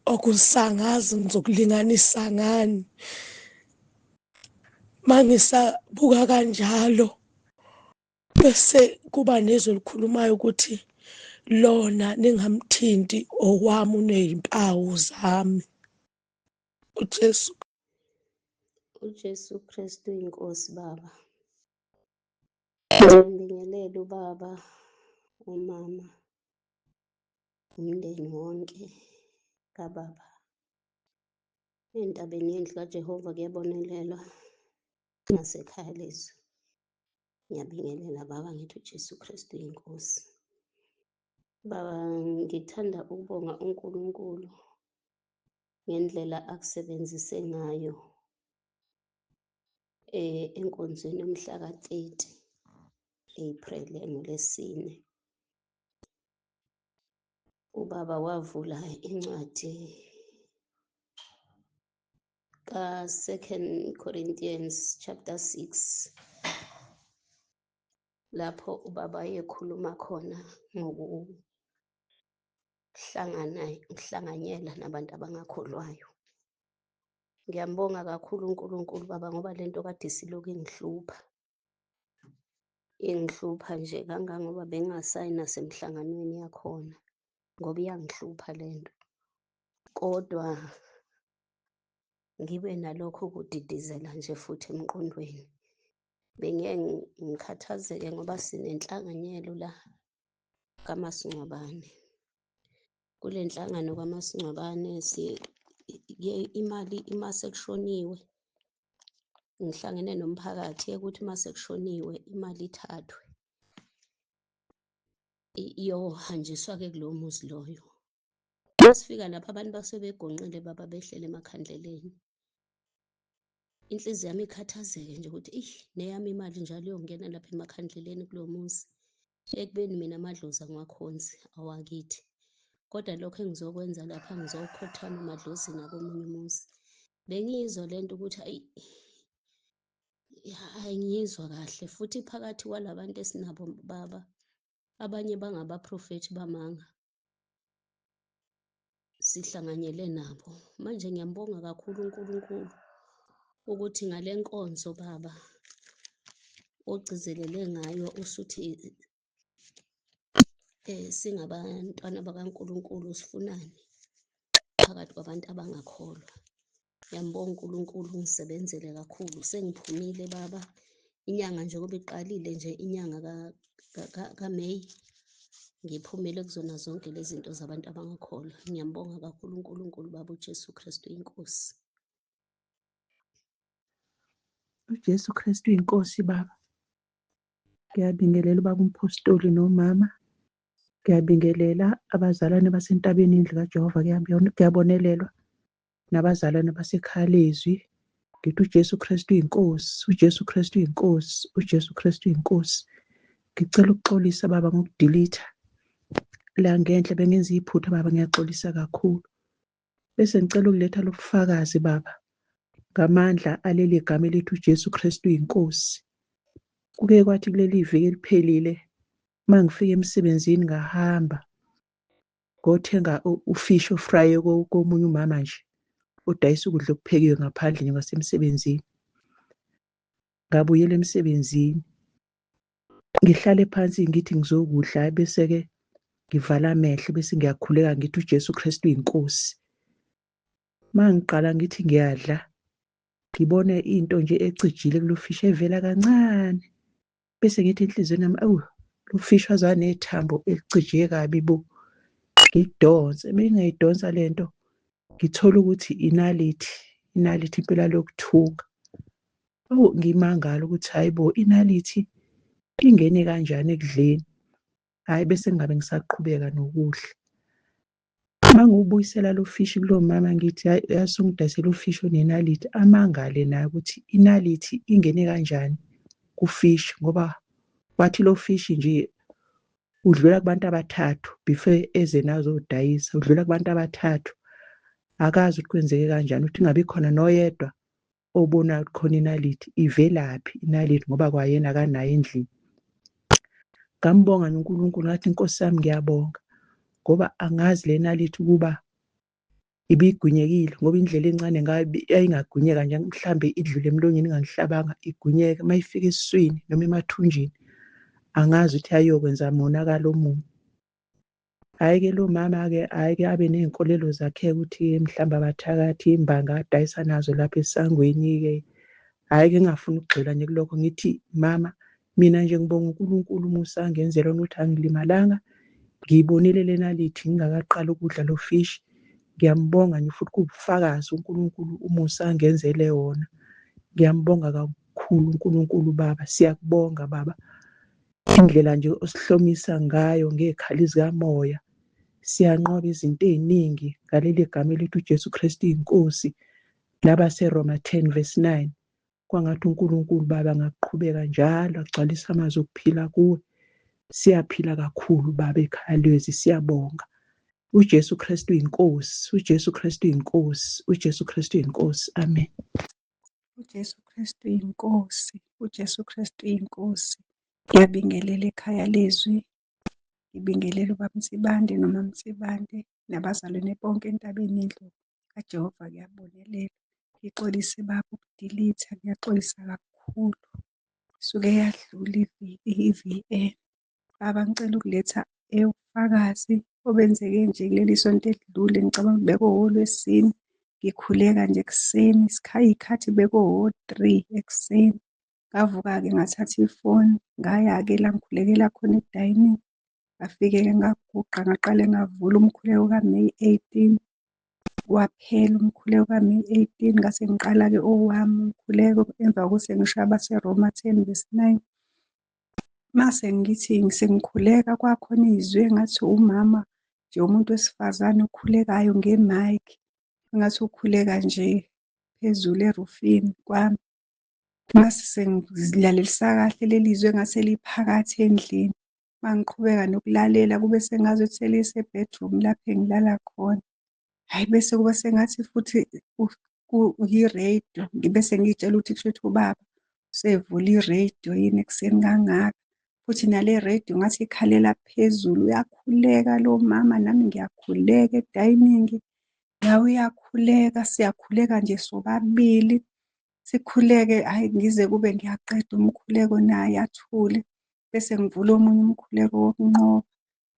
S9: okusangazi ngizokulinganisa ngani. Mangisabuka kanjalo bese kuba nezwi elikhulumayo ukuthi lona ningamthinti owami uneyimpawu zami.
S10: uJesu Kristu inkosi. Baba, ngiyambingelela ubaba, umama, umndeni wonke kababa entabeni yendlu kaJehova kuyabonelelwa nasekhaya lezwi. Ngiyabingelela baba, ngithi uJesu Kristu inkosi. Baba, ngithanda ukubonga uNkulunkulu ngendlela akusebenzise ngayo enkonzweni yomhla ka-30 April ngoLwesine. Ubaba wavula incwadi ka-2 Corinthians chapter 6 lapho ubaba ekhuluma khona ukuhlanganyela nabantu abangakholwayo. Ngiyambonga kakhulu uNkulunkulu baba, ngoba lento kade isiloku ingihlupha nje kangangoba bengingasayi nasemhlanganweni yakhona ngoba iyangihlupha lento. Kodwa ngibe nalokho ukudidizela nje futhi emqondweni. Bengeke ngikhathazeke ngoba sinenhlanganyelo la kaMasingcwabane. Kule nhlangano kaMasingcwabane imali uma sekushoniwe, ngihlangene nomphakathi ukuthi uma sekushoniwe imali ithathwe iyohanjiswa-ke kulowo muzi loyo. Masifika lapha abantu basuke begonqile baba, behlele emakhandleleni. Inhliziyo yami ikhathazeke nje ukuthi neyami imali njalo iyongena lapha emakhandleleni kulowo muzi, ekubeni mina amadlozi angiwakhonzi awakithi. Kodwa lokho engizokwenza lapha ngizokhothama emadlozini akomunye umuzi. Bengiyizwa lento ukuthi ayingizwa kahle, futhi phakathi kwalabantu esinabo baba, abanye bangabaprofethi bamanga sihlanganyele nabo. Manje ngiyambonga kakhulu uNkulunkulu ukuthi ngale nkonzo Baba ogcizelele ngayo usuthi singabantwana bakaNkulunkulu sifunani phakathi kwabantu abangakholwa. Ngiyambonga uNkulunkulu, ungisebenzele kakhulu. Sengiphumile Baba, inyanga njengoba iqalile nje, inyanga kaMeyi, ngiphumile kuzona zonke lezi zinto zabantu abangakholwa. Ngiyambonga kakhulu uNkulunkulu Baba uJesu Kristu inkosi.
S2: uJesu Kristu inkosi Baba. Ngiyabingelela ubaba umpostoli nomama. Ngiyabingelela abazalwane basentabeni indlu kaJehova. Ngiyabonelelwa nabazalwane basekhaya lezwi. Ngithi uJesu Kristu inkosi, uJesu Kristu inkosi, uJesu Kristu inkosi. Ngicela ukuxolisa Baba ngokudilitha la ngenhle bengenza iphutha Baba, ngiyaxolisa kakhulu. Bese ngicela ukuletha lobufakazi Baba ngamandla aleli gama elithi uJesu Kristu inkosi. Kuke kwathi kuleli viki eliphelile mangifika emsebenzini ngahamba ngothenga ufish ofry komunye umama nje odayisa ukudla okuphekiwe ngaphandle nje ngasemsebenzini. Ngabuyela emsebenzini ngihlale phansi ngithi ngizokudla, bese-ke ngivala amehlo bese ngiyakhuleka ngithi uJesu Kristu inkosi. Mangiqala ngithi ngiyadla ngibone into nje ecijile kulo fish evela kancane, bese ngithi enhliziyweni yami, awu lo fish waze nethambo elicijike kabi bo. Ngidonse, mengiyidonsa lento ngithola ukuthi inalithi impela lokuthunga. Oh, ngimangala ukuthi hayibo, inalithi ingene kanjani ekudleni. Hhayi, bese ngabe ngisaqhubeka nokudla. Mangiwubuyisela lo fish kulo mama ngithi, hayi yasungidayisela ufish onenalithi. Amangale naye ukuthi inalithi ingene kanjani kufish, ngoba wathi lo fish nje udlula kubantu abathathu before eze nazodayisa, udlula kubantu abathathu. Akazi ukuthi kwenzeke kanjani, ukuthi ingabe khona noyedwa obona khona inalithi ivelaphi inalithi ngoba kwayena akanayo endlini. Ngambonga noNkulunkulu ngathi, Nkosi yami ngiyabonga ngoba angazi le nalithi ukuba ibigwinyekile, ngoba indlela encane ngayo yayingagwinyeka nje, mhlambe idlule emlonyeni ingangihlabanga, igwinyeke mayifika esiswini noma emathunjini angazi ukuthi ayokwenza monakalo omuni. Hhayi-ke lo mama-ke, hhayi-ke abe ney'nkolelo zakhe ukuthi mhlawumbe abathakathi imbanga adayisa nazo lapha esangweni-ke. Hhayi-ke ngingafuni ukugxila nje kulokho, ngithi mama, mina nje ngibonga uNkulunkulu umusa angenzela ukuthi angilimalanga. Ngiyibonile le nalithi ngingakaqali ukudla lo fish. Ngiyambonga nje futhi kuwubufakazi uNkulunkulu umusa angenzele wona. Ngiyambonga kakhulu uNkulunkulu Baba, siyakubonga Baba indlela nje osihlomisa ngayo ngey'khali zikamoya. Siyanqoba izinto ey'ningi ngaleli gama elithi uJesu Kristu inkosi. NabaseRoma 10:9 kwangathi uNkulunkulu Baba angaqhubeka njalo agcwalise amazwi okuphila kuwe. Siyaphila kakhulu Baba ekhaya lezwi, siyabonga. uJesu Kristu inkosi, uJesu Kristu inkosi, uJesu Kristu inkosi. Amen.
S11: uJesu Kristu inkosi, uJesu Kristu inkosi. Ngiyabingelela ekhaya lezwi, ngibingelela ubaba Msibande noma Msibande nabazalwane bonke entabeni indlu kaJehova. Ngiyabonelela, ngixolise baba ukudilitha, ngiyaxolisa kakhulu. Suke yadlula i-VN. Baba ngicela ukuletha ubufakazi obenzeke nje kuleli sonto elidlule. Ngicabanga bekuwolwesine, ngikhuleka nje ekuseni, iy'khathi bekuwo-3 ekuseni. Ngavuka-ke ngathatha ifoni ngaya-ke la ngikhulekela khona edayini. Ngafike-ke ngaguqa ngaqale ngavula umkhuleko kaMeyi 18. Kwaphela umkhuleko kaMeyi 18 ngase ngiqala-ke owami umkhuleko emva kokuthi sengisho abaseRoma 10:9. Mase ngithi sengikhuleka kwakhona izwi engathi umama nje umuntu wesifazane okhulekayo nge-mic, engathi ukhuleka nje phezulu erufini kwami. Mase sengilalelisa kahle leli zwi engase liphakathi endlini. Mangiqhubeka nokulalela kube sengazuthi selise-bedroom lapho engilala khona. Hhayi, bese kube sengathi futhi yi-radio, ngibe sengiy'tshela ukuthi kushuthi ubaba usevula i-radio yini ekuseni kangaka. Futhi nale radio ngathi ikhalela phezulu, uyakhuleka lo mama nami ngiyakhuleka edayiningi, nawe uyakhuleka, siyakhuleka nje sobabili. sikhuleke, hhayi ngize kube ngiyaqeda umkhuleko naye athule, bese ngivula omunye umkhuleko wokunqoba.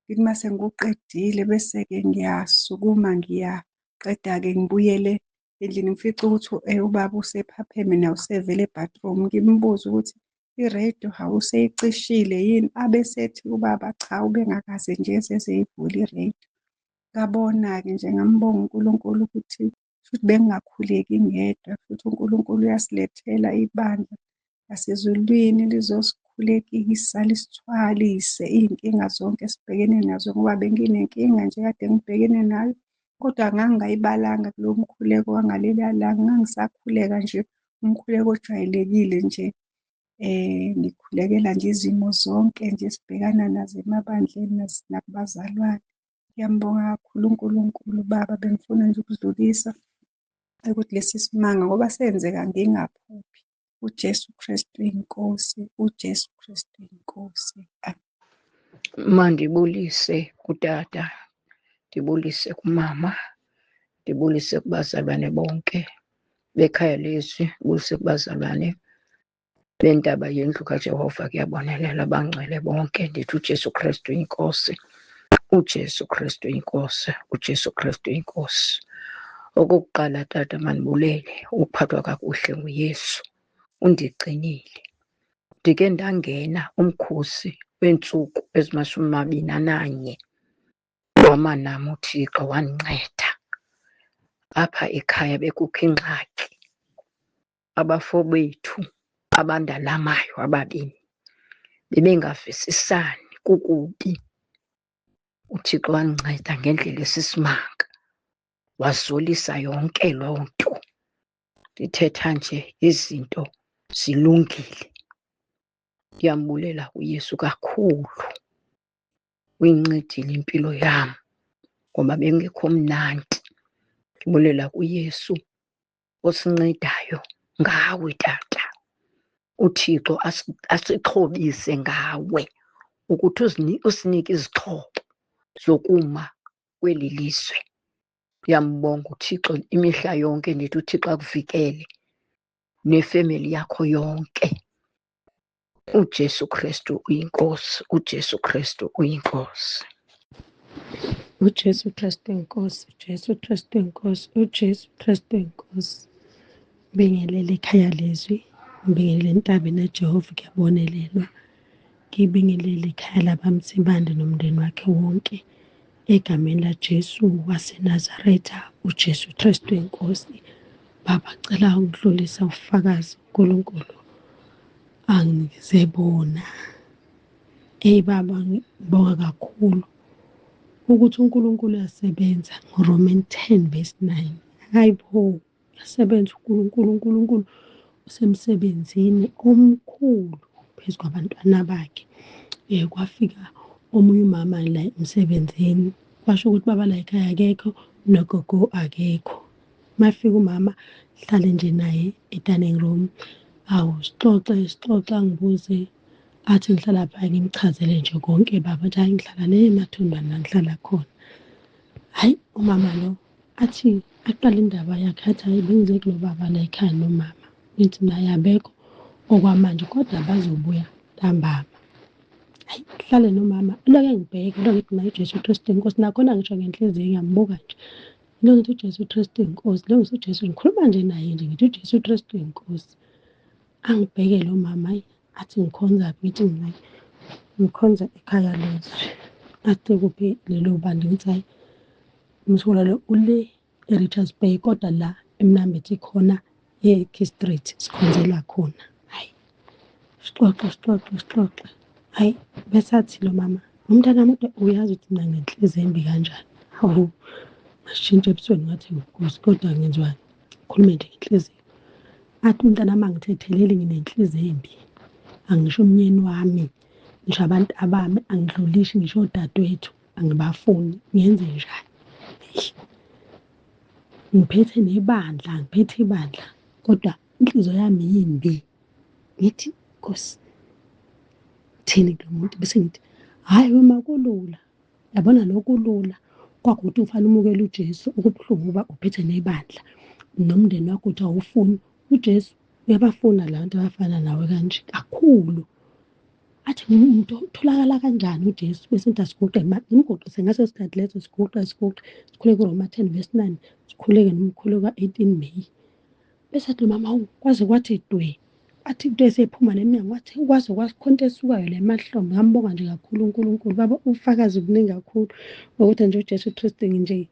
S11: Ngithi mase ngiwuqedile bese-ke ngiyasukuma ngiyaqeda-ke ngibuyele endlini ngifice ukuthi ubaba usephapheme naye usevele e-bathroom. Ngimbuze ukuthi i-radio hawu useyicishile yini? Abesethi ubaba cha ubengakaze nje ezeyivula i-radio. Ngabona-ke nje ngambonga uNkulunkulu ukuthi futhi bengingakhuleki ngedwa futhi uNkulunkulu uyasilethela ibandla lasezulwini lizosikhulekisa lisithwalise iy'nkinga zonke esibhekene nazo ngoba benginenkinga nje kade ngibhekene nayo kodwa ngangingayibalanga kulo mkhuleko wangaleliya langa. Ngangisakhuleka nje umkhuleko ojwayelekile nje ngikhulekela nje izimo zonke nje esibhekana nazo emabandleni nakubazalwane. Ngiyambonga kakhulu uNkulunkulu Baba, bengifuna nje ukudlulisa ukuthi lesi simanga ngoba senzeka ngingaphuphi. uJesu Kristu inkosi, uJesu Kristu inkosi.
S12: Mandibulise kutata, ndibulise kumama, ndibulise kubazalwane bonke bekhaya lizwi, ndibulise kubazalwane bentaba yendlu kaJehova kuyabonelela abangcwele bonke. Ndithi uJesu Kristu inkosi, uJesu Kristu inkosi, uJesu Kristu inkosi. Okokuqala tata mandibulele ukuphathwa kakuhle nguYesu, undigcinile. Ndike ndangena umkhosi weentsuku ezima-21 wama nam uThixo wandinceda. Apha ekhaya bekukho ingxaki, abafowethu abandalamayo ababini bebengavisisani kukubi. uThixo wandinceda ngendlela esisimanga, wazolisa yonke loo nto. Ndithetha nje izinto zilungile. Ndiyambulela uYesu kakhulu, uyincedile impilo yam ngoba bengekho mnandi. Ndibulela kuYesu osincedayo ngawe tata. uThixo asixhobise ngawe ukuthi usinike izixhobo zokuma kweli lizwe. Ndiyambonga uThixo imihla yonke, ndithi uThixo akuvikele nefemeli yakho yonke. uJesu Kristu uyinkosi, uJesu Kristu uyinkosi.
S9: uJesu Kristu inkosi, uJesu Kristu inkosi, uJesu Kristu inkosi. Ngibingelele ekhaya lizwi, ngibingelele entabeni kaJehova kuyabonelelwa. Ngibingelele ikhaya labaMtsibande nomndeni wakhe wonke egameni laJesu waseNazaretha, uJesu Kristu inkosi. Baba cela ungidlulisa ufakazi uNkulunkulu angizebona. Baba ngibonga kakhulu ukuthi uNkulunkulu uyasebenza ngoRomans 10:9. Hayi bo, uyasebenza uNkulunkulu usemsebenzini omkhulu phezu kwabantwana bakhe. Kwafika omunye umama la emsebenzini, kwasho ukuthi baba la ekhaya akekho nogogo akekho. Mafika umama hlale nje naye e-dining room, sixoxa ngibuze athi ngihlala pha, ngimchazele nje konke baba ukuthi hayi ngihlala le Mathondwana la ngihlala khona. Hayi umama lo athi aqala indaba yakhe athi hayi bengize kulo baba la ekhaya nomama, ngithi naye abekho okwamanje kodwa bazobuya ntambama. Hayi hlale nomama, loke ngibheke lo ngithi naye uJesu Kristu inkosi, nakhona ngisho ngenhliziyo ngiyambuka nje. Lo ngithi uJesu Kristu inkosi, lo ngithi uJesu, ngikhuluma nje naye nje ngithi uJesu Kristu inkosi. Angibheke lo mama, hayi athi ngikhonza, ngithi mina ngikhonza ekhaya lizwi. Athi kuphi lelo bandla, ngithi hayi umsukula lo ule e-Richards Bay kodwa la eMnambithi khona eKey Street sikhonzela khona. Hayi sixoxe. Hayi bese athi lo mama, umntanami kodwa uyazi ukuthi mina ngenhliziyo embi kanjani. Hawu ngashintsha ebusweni ngathi ngibukuzi kodwa ngenziwa ngikhulume nje ngenhliziyo. Athi umntanami angithetheleli, nginenhliziyo embi, angisho umnyeni wami, ngisho abantu abami angidlulishi, ngisho odadewethu angibafuni, ngiyenze njani? Ngiphethe ibandla kodwa inhliziyo yami yimbi. Ngithi Nkosi thini kulo muntu? Bese ngithi hhayi uma kulula, yabona lokulula kwakuthi ufanele umukele uJesu. Okubuhlungu ukuba uphethe nebandla nomndeni wakho uthi awufuni uJesu uyabafuna la bantu abafana nawe kanje kakhulu. Athi umuntu utholakala kanjani uJesu bese nithi asiguqe ngimgoqise ngaso sikhathi leso siguqa sikhuleke kuRoma 10:9 sikhuleke nomkhuleko ka-18 Meyi. Bese athi mama kwaze kwathi dwe athi into esephuma neminyango wathi kwaze kwasikhonto esukayo le mahlombe. Ngambonga nje kakhulu uNkulunkulu baba, ufakazi buningi kakhulu ukuthi nje uJesu Kristu nje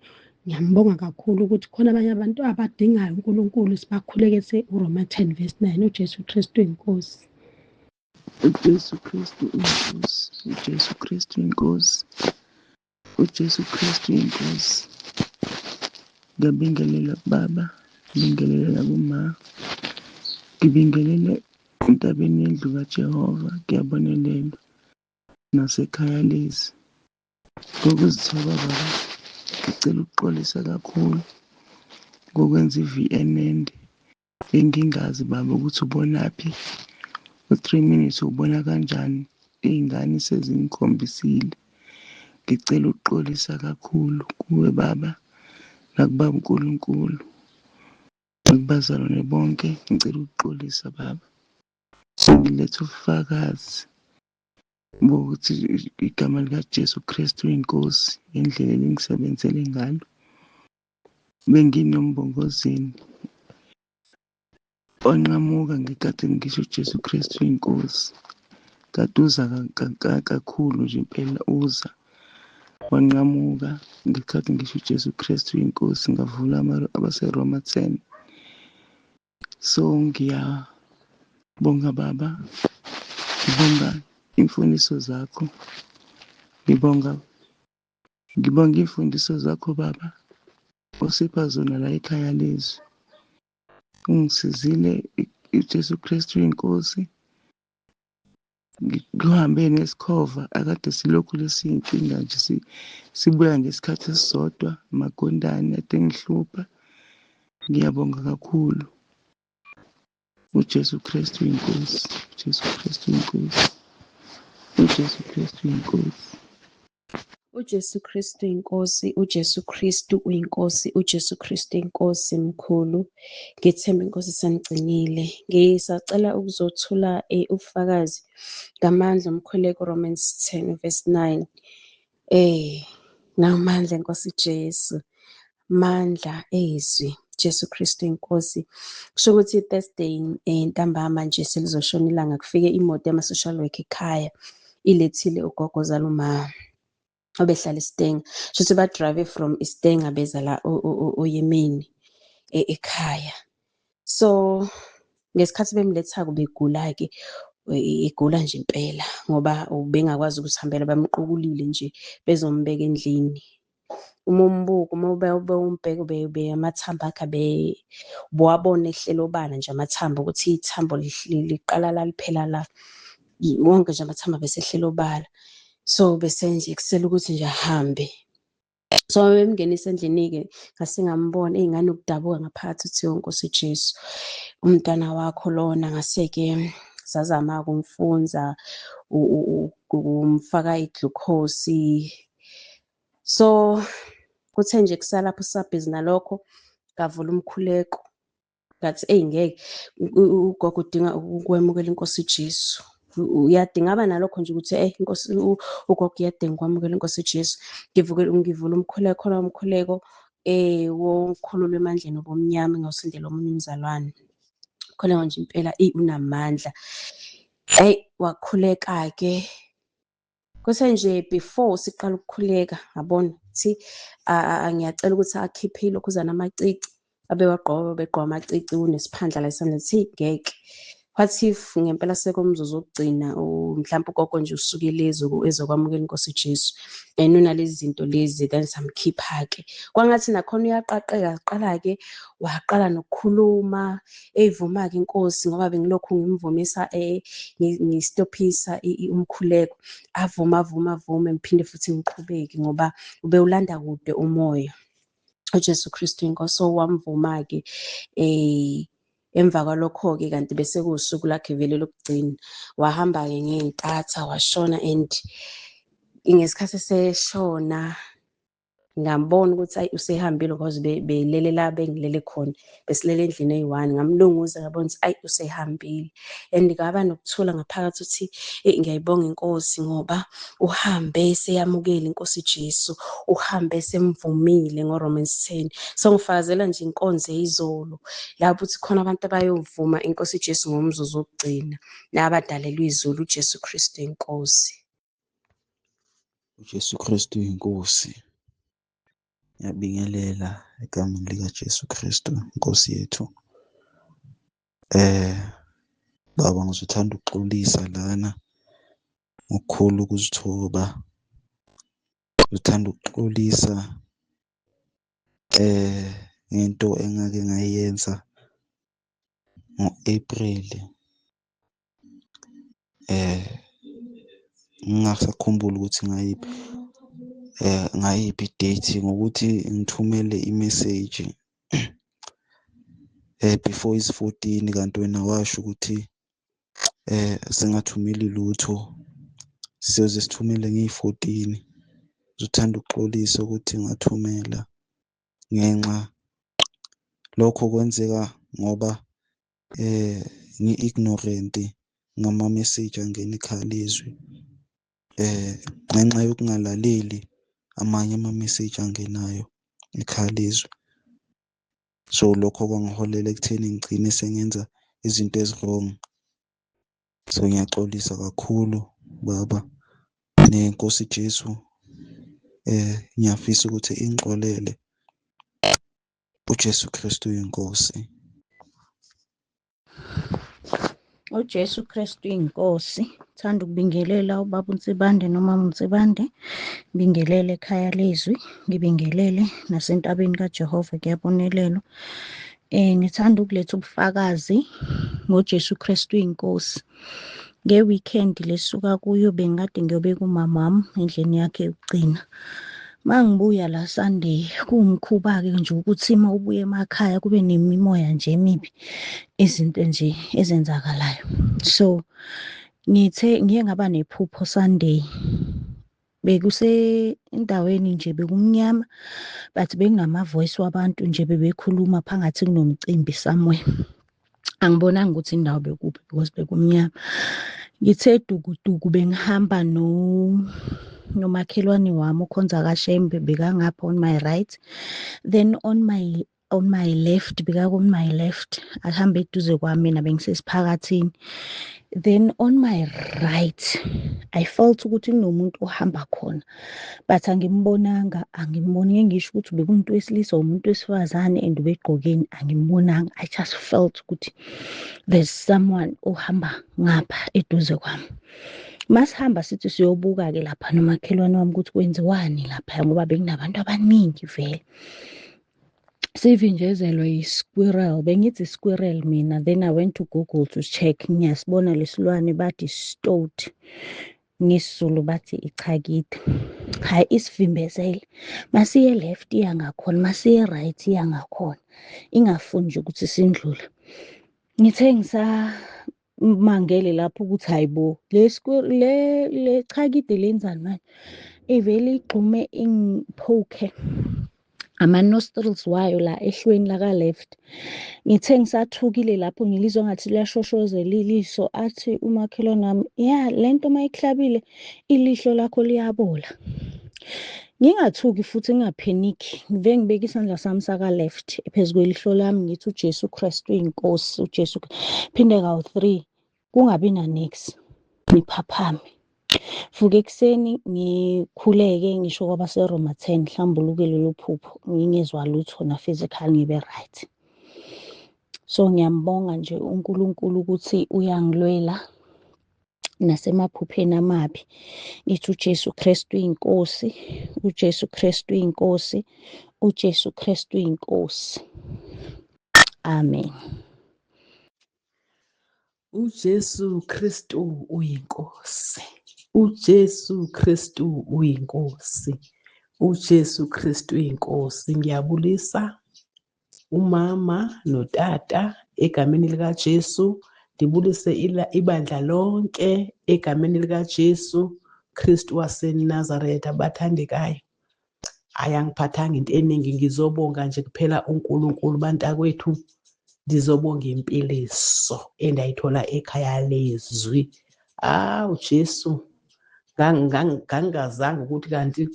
S9: ngiyambonga kakhulu ukuthi khona abanye abantu abadingayo uNkulunkulu sibakhulekise uRoma 10:9 uJesu Kristu inkosi.
S3: uJesu Kristu inkosi, uJesu Kristu inkosi, uJesu Kristu inkosi. Ngiyabingelela baba, ngibingelela kuma, ngibingelela entabeni yendlu kaJehova, ngiyabonelela nasekhaya lezi. Ngokuzithoba baba, ngicela ukuxolisa kakhulu ngokwenza i-VNN bengingazi baba ukuthi ubonaphi. U-3 minutes ubona kanjani iy'ngane sezingikhombisile. Ngicela ukuxolisa kakhulu kuwe baba nakubaba uNkulunkulu nakubazalwane bonke. Ngicela ukuxolisa baba, ngiletha ubufakazi bokuthi igama likaJesu Kristu inkosi indlela elingisebenzele ngalo. Benginombongozeni onqamuka ngekade ngisho uJesu Kristu inkosi. Kade uza kakhulu nje impela uza wanqamuka ngekhathi ngisho uJesu Kristu inkosi ngavula abaseRoma 10. So ngiyabonga baba, ngibonga imfundiso zakho, ngibonga imfundiso zakho baba osipha zona la ekhaya lezwi. Ungisizile uJesu Kristu inkosi ngihambe nesikhova akade silokhu lesiyinkinga nje sibuya ngesikhathi esisodwa makondane ade ngihlupha. Ngiyabonga kakhulu uJesu Kristu inkosi, uJesu Kristu inkosi, uJesu Kristu inkosi.
S13: uJesu Kristu inkosi, uJesu Kristu uyinkosi, uJesu Kristu inkosi mkhulu. Ngithemba inkosi sangigcinile. Ngisacela ukuzothula ufakazi ngamandla omkhuleko Romans 10:9. Ngamandla enkosi Jesu, mandla ezwi Jesu Kristu inkosi. Kusho ukuthi Thursday ntambama nje selizoshona ilanga kufike imoto yama-social work ekhaya ilethile ugogo zaluma obehlala eStenga. Shuthi ba-drive from eStenga beza la oYemeni ekhaya. So ngesikhathi bemletha begula-ke egula nje impela ngoba ubengakwazi ukuhambela bamqukulile nje bezombeka endlini. Uma umbuka bewumbheka amathambo akhe bowabona ehlelo obala nje amathambo ukuthi ithambo liqala la liphela la. Wonke nje amathambo besehlelo obala. So bese nje kusela ukuthi nje ahambe. So bemngenisa endlini-ke ngasengambona iy'ngane ukudabuka ngaphakathi uthi Nkosi Jesu umntwana wakho lona. Ngase-ke sazama ukumfunza ukumfaka i-glucose. So kuthe nje kusalapho sabhizi nalokho ngavula umkhuleko ngathi ngeke ugogo udinga ukwemukela inkosi Jesu. Uyadinga aba nalokho nje ukuthi inkosi ugogo uyadinga ukwamukela inkosi Jesu. Ngivula umkhuleko lo mkhuleko wokukhululwa emandleni obumnyama ngawusindela omunye umzalwane. Khona nje impela unamandla. Wakhuleka-ke kuse nje before siqala ukukhuleka ngabona ukuthi ngiyacela ukuthi akhiphe ilokhuzana amacici begqoka amacici unesiphandla la esandleni. Ngeke what if ngempela sekomzuzu wokugcina mhlawumbe ugogo nje usukile ezokwamukela inkosi Jesu unalezi zinto lezi. Then samkhipha-ke kwangathi nakhona uyaqaqeka. Qala-ke waqala nokukhuluma eyivuma-ke inkosi ngoba bengilokhu ngimvumisa ngistophisa umkhuleko. Avuma ngiphinde futhi ngiqhubeke ngoba ubewulanda kude umoya uJesu Kristu inkosi. So wamvuma-ke emva kwalokho-ke kanti bese kuwusuku lakhe vele lokugcina wahamba-ke ngey'ntatha washona. And ngesikhathi seshona ngambona ukuthi hayi usehambile because belele la bengilele khona, besilele endlini eyi-one. Ngamlunguza ngabona ukuthi ayi usehambile, and ngaba nokuthula ngaphakathi ukuthi ngiyayibonga inkosi ngoba uhambe seyamukela inkosi Jesu, uhambe semvumile ngoRomans 10. So ngifakazela nje inkonzo izolo lapho ukuthi khona abantu abayovuma inkosi Jesu ngomzuzu wokugcina nabadalelwe izulu uJesu Kristu inkosi.
S14: uJesu Kristu inkosi. Ngiyabingelela egameni lika Jesu Kristu inkosi yethu. Baba ngizothanda ukuxolisa lana ngokukhulu ukuzithoba. Ngithanda ukuxolisa ngento engake ngayenza ngo-April. Ngingasakhumbuli ukuthi ngayiphi i-date ngokuthi ngithumele i-message before is-14 kanti wena washo ukuthi singathumeli lutho siyoze sithumele ngiyi-14. Uzothanda ukuxolisa ukuthi ngathumela ngenxa lokho kwenzeka ngoba ngi-ignorant ngama-message angena ekhaya lizwi ngenxa yokungalaleli amanye ama-message angenayo ekhaya lizwi. So lokho kwangiholela ekutheni ngigcine sengenza izinto ezi-wrong. So ngiyaxolisa kakhulu baba, nenkosi Jesu ngiyafisa ukuthi ingixolele. uJesu Kristu inkosi.
S15: uJesu Kristu inkosi. Thanda ukubingelela ubaba uNtsibande nomama uNtsibande, ngibingelele ekhaya lezwi, ngibingelele nasentabeni kaJehova kuyabonelelwa. Ngithanda ukuletha ubufakazi ngoJesu Kristu inkosi. Nge-weekend lesuka kuyo bengikade ngiyobeka umama wami endlini yakhe yokugcina. Mangibuya la Sunday kuwumkhuba-ke nje ukuthi uma ubuye emakhaya kube nemimoya nje emibi, izinto nje ezenzakalayo. So ngiye ngaba nephupho Sunday, endaweni nje bekumnyama but bekunama-voice wabantu nje bebekhuluma phakathi kunomcimbi somewhere. Angibonanga ukuthi indawo bekuphi because bekumnyama. Ngithe dukuduku bengihamba nomakhelwane wami ukhonza kaShembe bekangapha on my right, then on my left on my left ahamba eduze kwami, mina bengisesiphakathini. Then on my right I felt ukuthi kunomuntu ohamba khona but angimbonanga, ngisho ukuthi bekumuntu wesilisa umuntu wesifazane and ubegqokeni, angimbonanga. I just felt ukuthi there's someone ohamba ngapha eduze kwami. Masihamba sithi siyobuka-ke lapha nomakhelwane wami ukuthi kwenziwani lapha ngoba bekunabantu abaningi vele. Sivinjezelwa yi-squirrel, bengithi squirrel mina, then I went to Google to check. Ngiyasibona lesilwane bathi stoat, ngesiZulu bathi ichakide. Hayi isivimbezele, masiye left iya ngakhona, masiye right iya ngakhona, ingafuni nje ukuthi sindlule. Ngithe ngisamangele lapho ukuthi hayibo le chakide lenzani manje, ivele igxume ingiphoke ama-nostrils wayo la ehlweni laka left. Ngithe ngisathukile lapho ngilizwa ngathi liyashoshozela ilihlo, athi umakhelwane wami, ya lento mayiklabile ilihlo lakho liyabola. Ngingathuki futhi ngingapheniki, ngive ngibeka isandla sami saka left phezu kwelihlo lami ngithi uJesu Kristu inkosi, uJesu phinde kawu-3 kungabi na-next, ngiphaphame. Vuka ekuseni ngikhuleke ngisho kwabaseRoma 10 mhlambuluke lelo phupho, ngingezwa lutho na physical ngibe right. So ngiyambonga nje uNkulunkulu ukuthi uyangilwela nasemaphupheni amabi. Ngithi uJesu Kristu inkosi, uJesu Kristu inkosi, uJesu Kristu inkosi. Amen.
S1: uJesu Kristu uyinkosi. uJesu Kristu uyinkosi. uJesu Kristu uyinkosi. Ngiyabulisa umama notata egameni likaJesu. Ndibulise ibandla lonke egameni likaJesu Kristu waseNazaretha abathandekayo. ayangiphathanga into eningi, ngizobonga nje kuphela uNkulunkulu. Bantakwethu, ngizobonga impiliso endayithola ekhaya lezwi. Awu Jesu, ngangingazange ukuthi kanti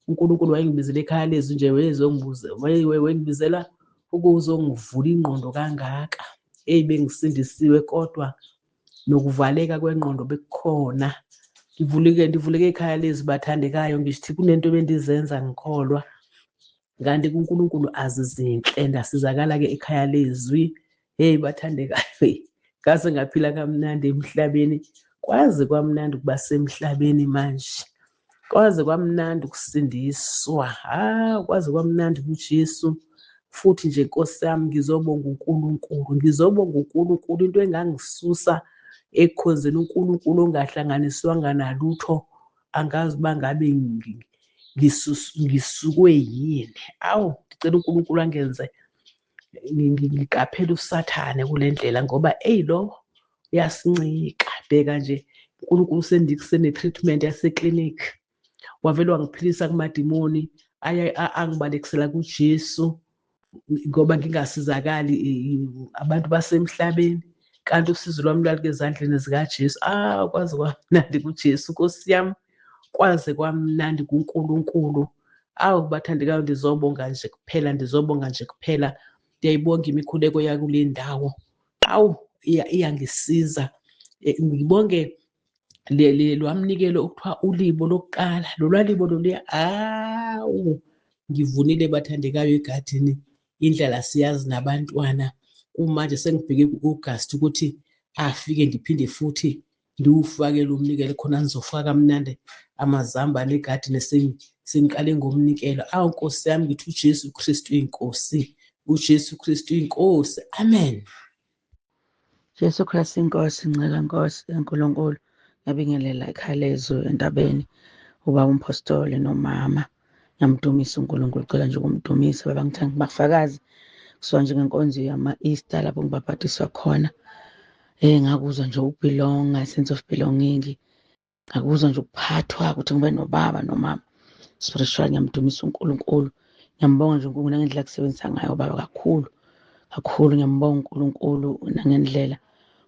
S1: uNkulunkulu wayengibizela ekhaya lezwi nje wengibizela ukuzongivula ingqondo kangaka. Bengisindisiwe kodwa nokuvaleka kwengqondo bekukhona. Ndivuleke ekhaya lezwi bathandekayo, ngisho kunento bendizenza ngikholwa. Kanti kuNkulunkulu azizinhle, ndasizakala-ke ekhaya lezwi. Bathandekayo, ngase ngaphila kamnandi emhlabeni. Kwaze kwamnandi ukuba semhlabeni manje. Kwaze kwamnandi ukusindiswa. Kwaze kwamnandi kuJesu. Futhi nje Nkosi yami ngizobonga uNkulunkulu. Ngizobonga uNkulunkulu, into engangisusa ekukhonzeni uNkulunkulu ongahlanganiswanga nalutho. Angazi uba ngabe ngisukwe yini. Ngicela uNkulunkulu angenze ngiqaphele uSathane kule ndlela, ngoba lo uyasincika. Bheka nje, uNkulunkulu sene-treatment yaseklinikhi, wavele wangiphilisa kumadimoni angibalekisela kuJesu ngoba ngingasizakali abantu basemhlabeni, kanti usizo lwami lwalike ezandleni zikaJesu. Kwaze kwamnandi kuJesu, Nkosi yami, kwaze kwamnandi kuNkulunkulu. Bathandekayo, ndizobonga nje kuphela, ndizobonga nje kuphela. Ndiyayibonga imikhuleko yakule ndawo. Iyangisiza. Ngibonge lwamnikelo okuthiwa ulibo lokuqala. Lolwalibo loluya, ngivunile bathandekayo egadini. Indlela siyazi nabantwana. Kumanje sengibheke ku-August ukuthi afike ndiphinde futhi ndiwufake lo mnikelo, khona ngizofaka kamnandi amazambane egadini sengiqale ngomnikelo. Nkosi yami, ngithi uJesu Kristu inkosi. uJesu Kristu inkosi. Amen.
S3: Jesu Kristu inkosi, ncela Nkosi enkulunkulu, ngiyabingelela ekhaya lezwi entabeni, ubaba umpostoli nomama. Ngiyamdumisa uNkulunkulu, cela nje ukumdumisa baba, ngithanda bakufakazi kusuka nje ngenkonzo yama-Easter lapho ngibhabhathiswa khona. Ngakuzwa nje ukubelonga, sense of belonging. Ngakuzwa nje ukuphathwa ukuthi ngibe nobaba nomama spiritual. Ngiyamdumisa uNkulunkulu, ngiyambonga nje uNkulunkulu nangendlela akusebenzisa ngayo baba, kakhulu kakhulu. Ngiyambonga uNkulunkulu nangendlela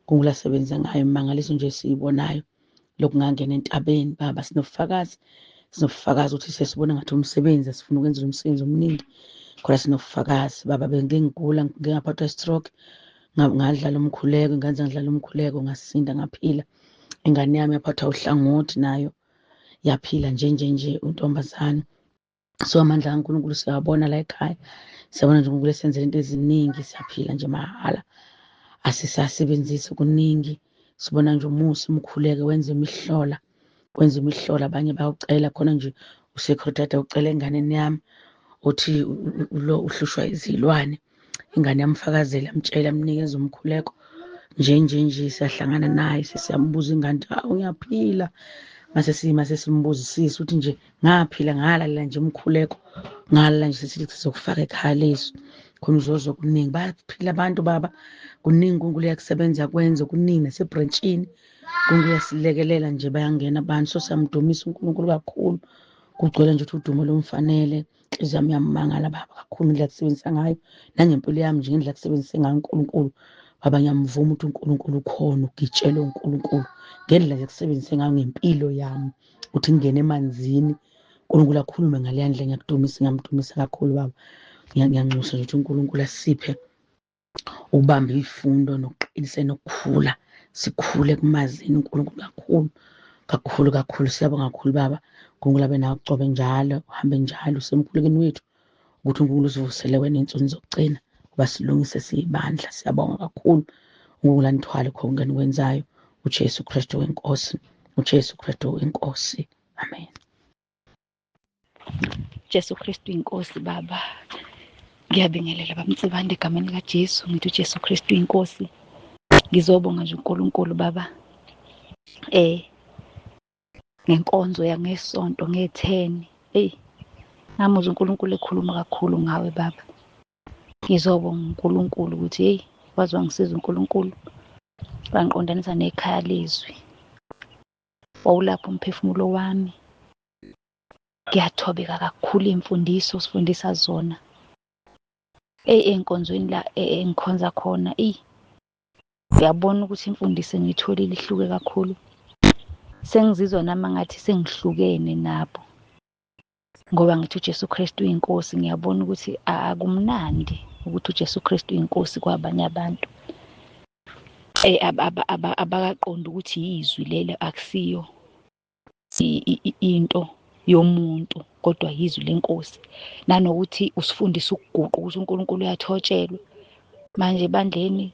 S3: uNkulunkulu asebenza ngayo, imangaliso nje siyibonayo. Lokhu ngangena entabeni baba, sinobufakazi ukuthi sesibona ngathi umsebenzi, asifuna ukwenza umsebenzi omningi kodwa sinobufakazi baba. Bengigula, ngingaphathwa stroke, ngadlala umkhuleko, ngenza ngidlala umkhuleko, ngasinda, ngaphila. Ingane yami yaphathwa uhlangothi, nayo yaphila nje untombazane. So amandla kaNkulunkulu siyabona la ekhaya, siyabona nje uNkulunkulu esenzela into eziningi, siyaphila nje mahhala, asisasebenzisi kuningi. Sibona nje umusa, umkhuleko, wenza imihlola. Abanye bayawucela khona nje uSecretary ucela enganeni yami uthi lo uhlushwa izilwane. Ingane yamfakazela, amtshela, amnikeza umkhuleko nje siyahlangana naye, siyambuza ingane, uyaphila. Mase simbuzisisa ukuthi nje ngaphila, ngalalela nje umkhuleko, ngalalela nje sithi sizokufaka ekhaya lezwi khona uzozo kuningi. Bayaphila abantu baba, kuningi uNkulunkulu uyakusebenza kwenze kuningi nasebrantshini. uNkulunkulu uyasilekelela nje, bayangena abantu. So siyamdumisa uNkulunkulu kakhulu, kugcwele nje ukuthi udumo lumfanele. Inhliziyo yami iyamangala baba kakhulu ngendlela akusebenzisa ngayo, nangempilo yami nje ngendlela akusebenzise ngayo uNkulunkulu baba. Ngiyamvuma ukuthi uNkulunkulu ukhona, ugitshele uNkulunkulu ngendlela nje akusebenzise ngayo ngempilo yami, ukuthi ngingene emanzini. uNkulunkulu akhulume ngaleya ndlela. Ngiyamdumisa kakhulu baba. Ngiyanxusa nje ukuthi uNkulunkulu asiphe ukubamba izifundo nokuqinisa nokukhula, sikhule kumazini uNkulunkulu kakhulu. Siyabonga kakhulu baba. uNkulunkulu abe nawe, ucobe njalo, uhambe njalo usemkhulekweni wethu, ukuthi uNkulunkulu usivusele wena ey'nsukwini zokugcina, kuba silungise siyibandla. Siyabonga kakhulu uNkulunkulu, anithwale konke enikwenzayo. uJesu Kristu wenkosi, uJesu Kristu wenkosi. Amen.
S16: Jesu Kristu inkosi baba. Ngiyabingelela bamtsibande egameni likaJesu, ngithi uJesu Kristu inkosi. Ngizobonga nje uNkulunkulu baba ngenkonzo yangesonto nge-10. Ngamuzwa uNkulunkulu ekhuluma kakhulu ngawe baba. Ngizobonga uNkulunkulu ukuthi wazi wangisiza uNkulunkulu, wangiqondanisa nekhaya lezwi. Wawulapha umphefumulo wami Ngiyathobeka kakhulu imfundiso sifundisa zona. Enkonzweni la engikhonza khona, ngiyabona ukuthi imfundiso engiyitholile ihluke kakhulu. Sengizizwa nami ngathi sengihlukene nabo. Ngoba ngithi uJesu Kristu uyinkosi, ngiyabona ukuthi akumnandi ukuthi uJesu Kristu uyinkosi kwabanye abantu. Abakaqonda ukuthi yizwi lelo akusiyo into yomuntu kodwa yizwi lenkosi. Nanokuthi usifundisa ukuguqa ukuthi uNkulunkulu uyathotshelwa. Manje bandleni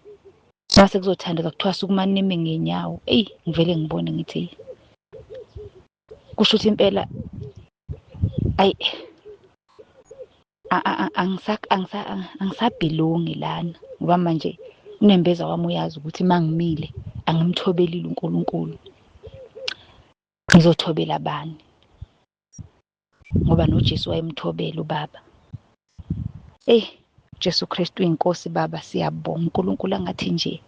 S16: mase kuzothandeka kuthiwa sukumanime ngenyawo. Ngivele ngibone ngithi kusho ukuthi impela angisabhilongi lana, ngoba manje unembeza wami uyazi ukuthi mangimile angimthobelile uNkulunkulu, ngizothobela bani? Ngoba noJesu wayemthobela ubaba. Jesu Kristu uyinkosi baba, siyabonga. uNkulunkulu angathi nje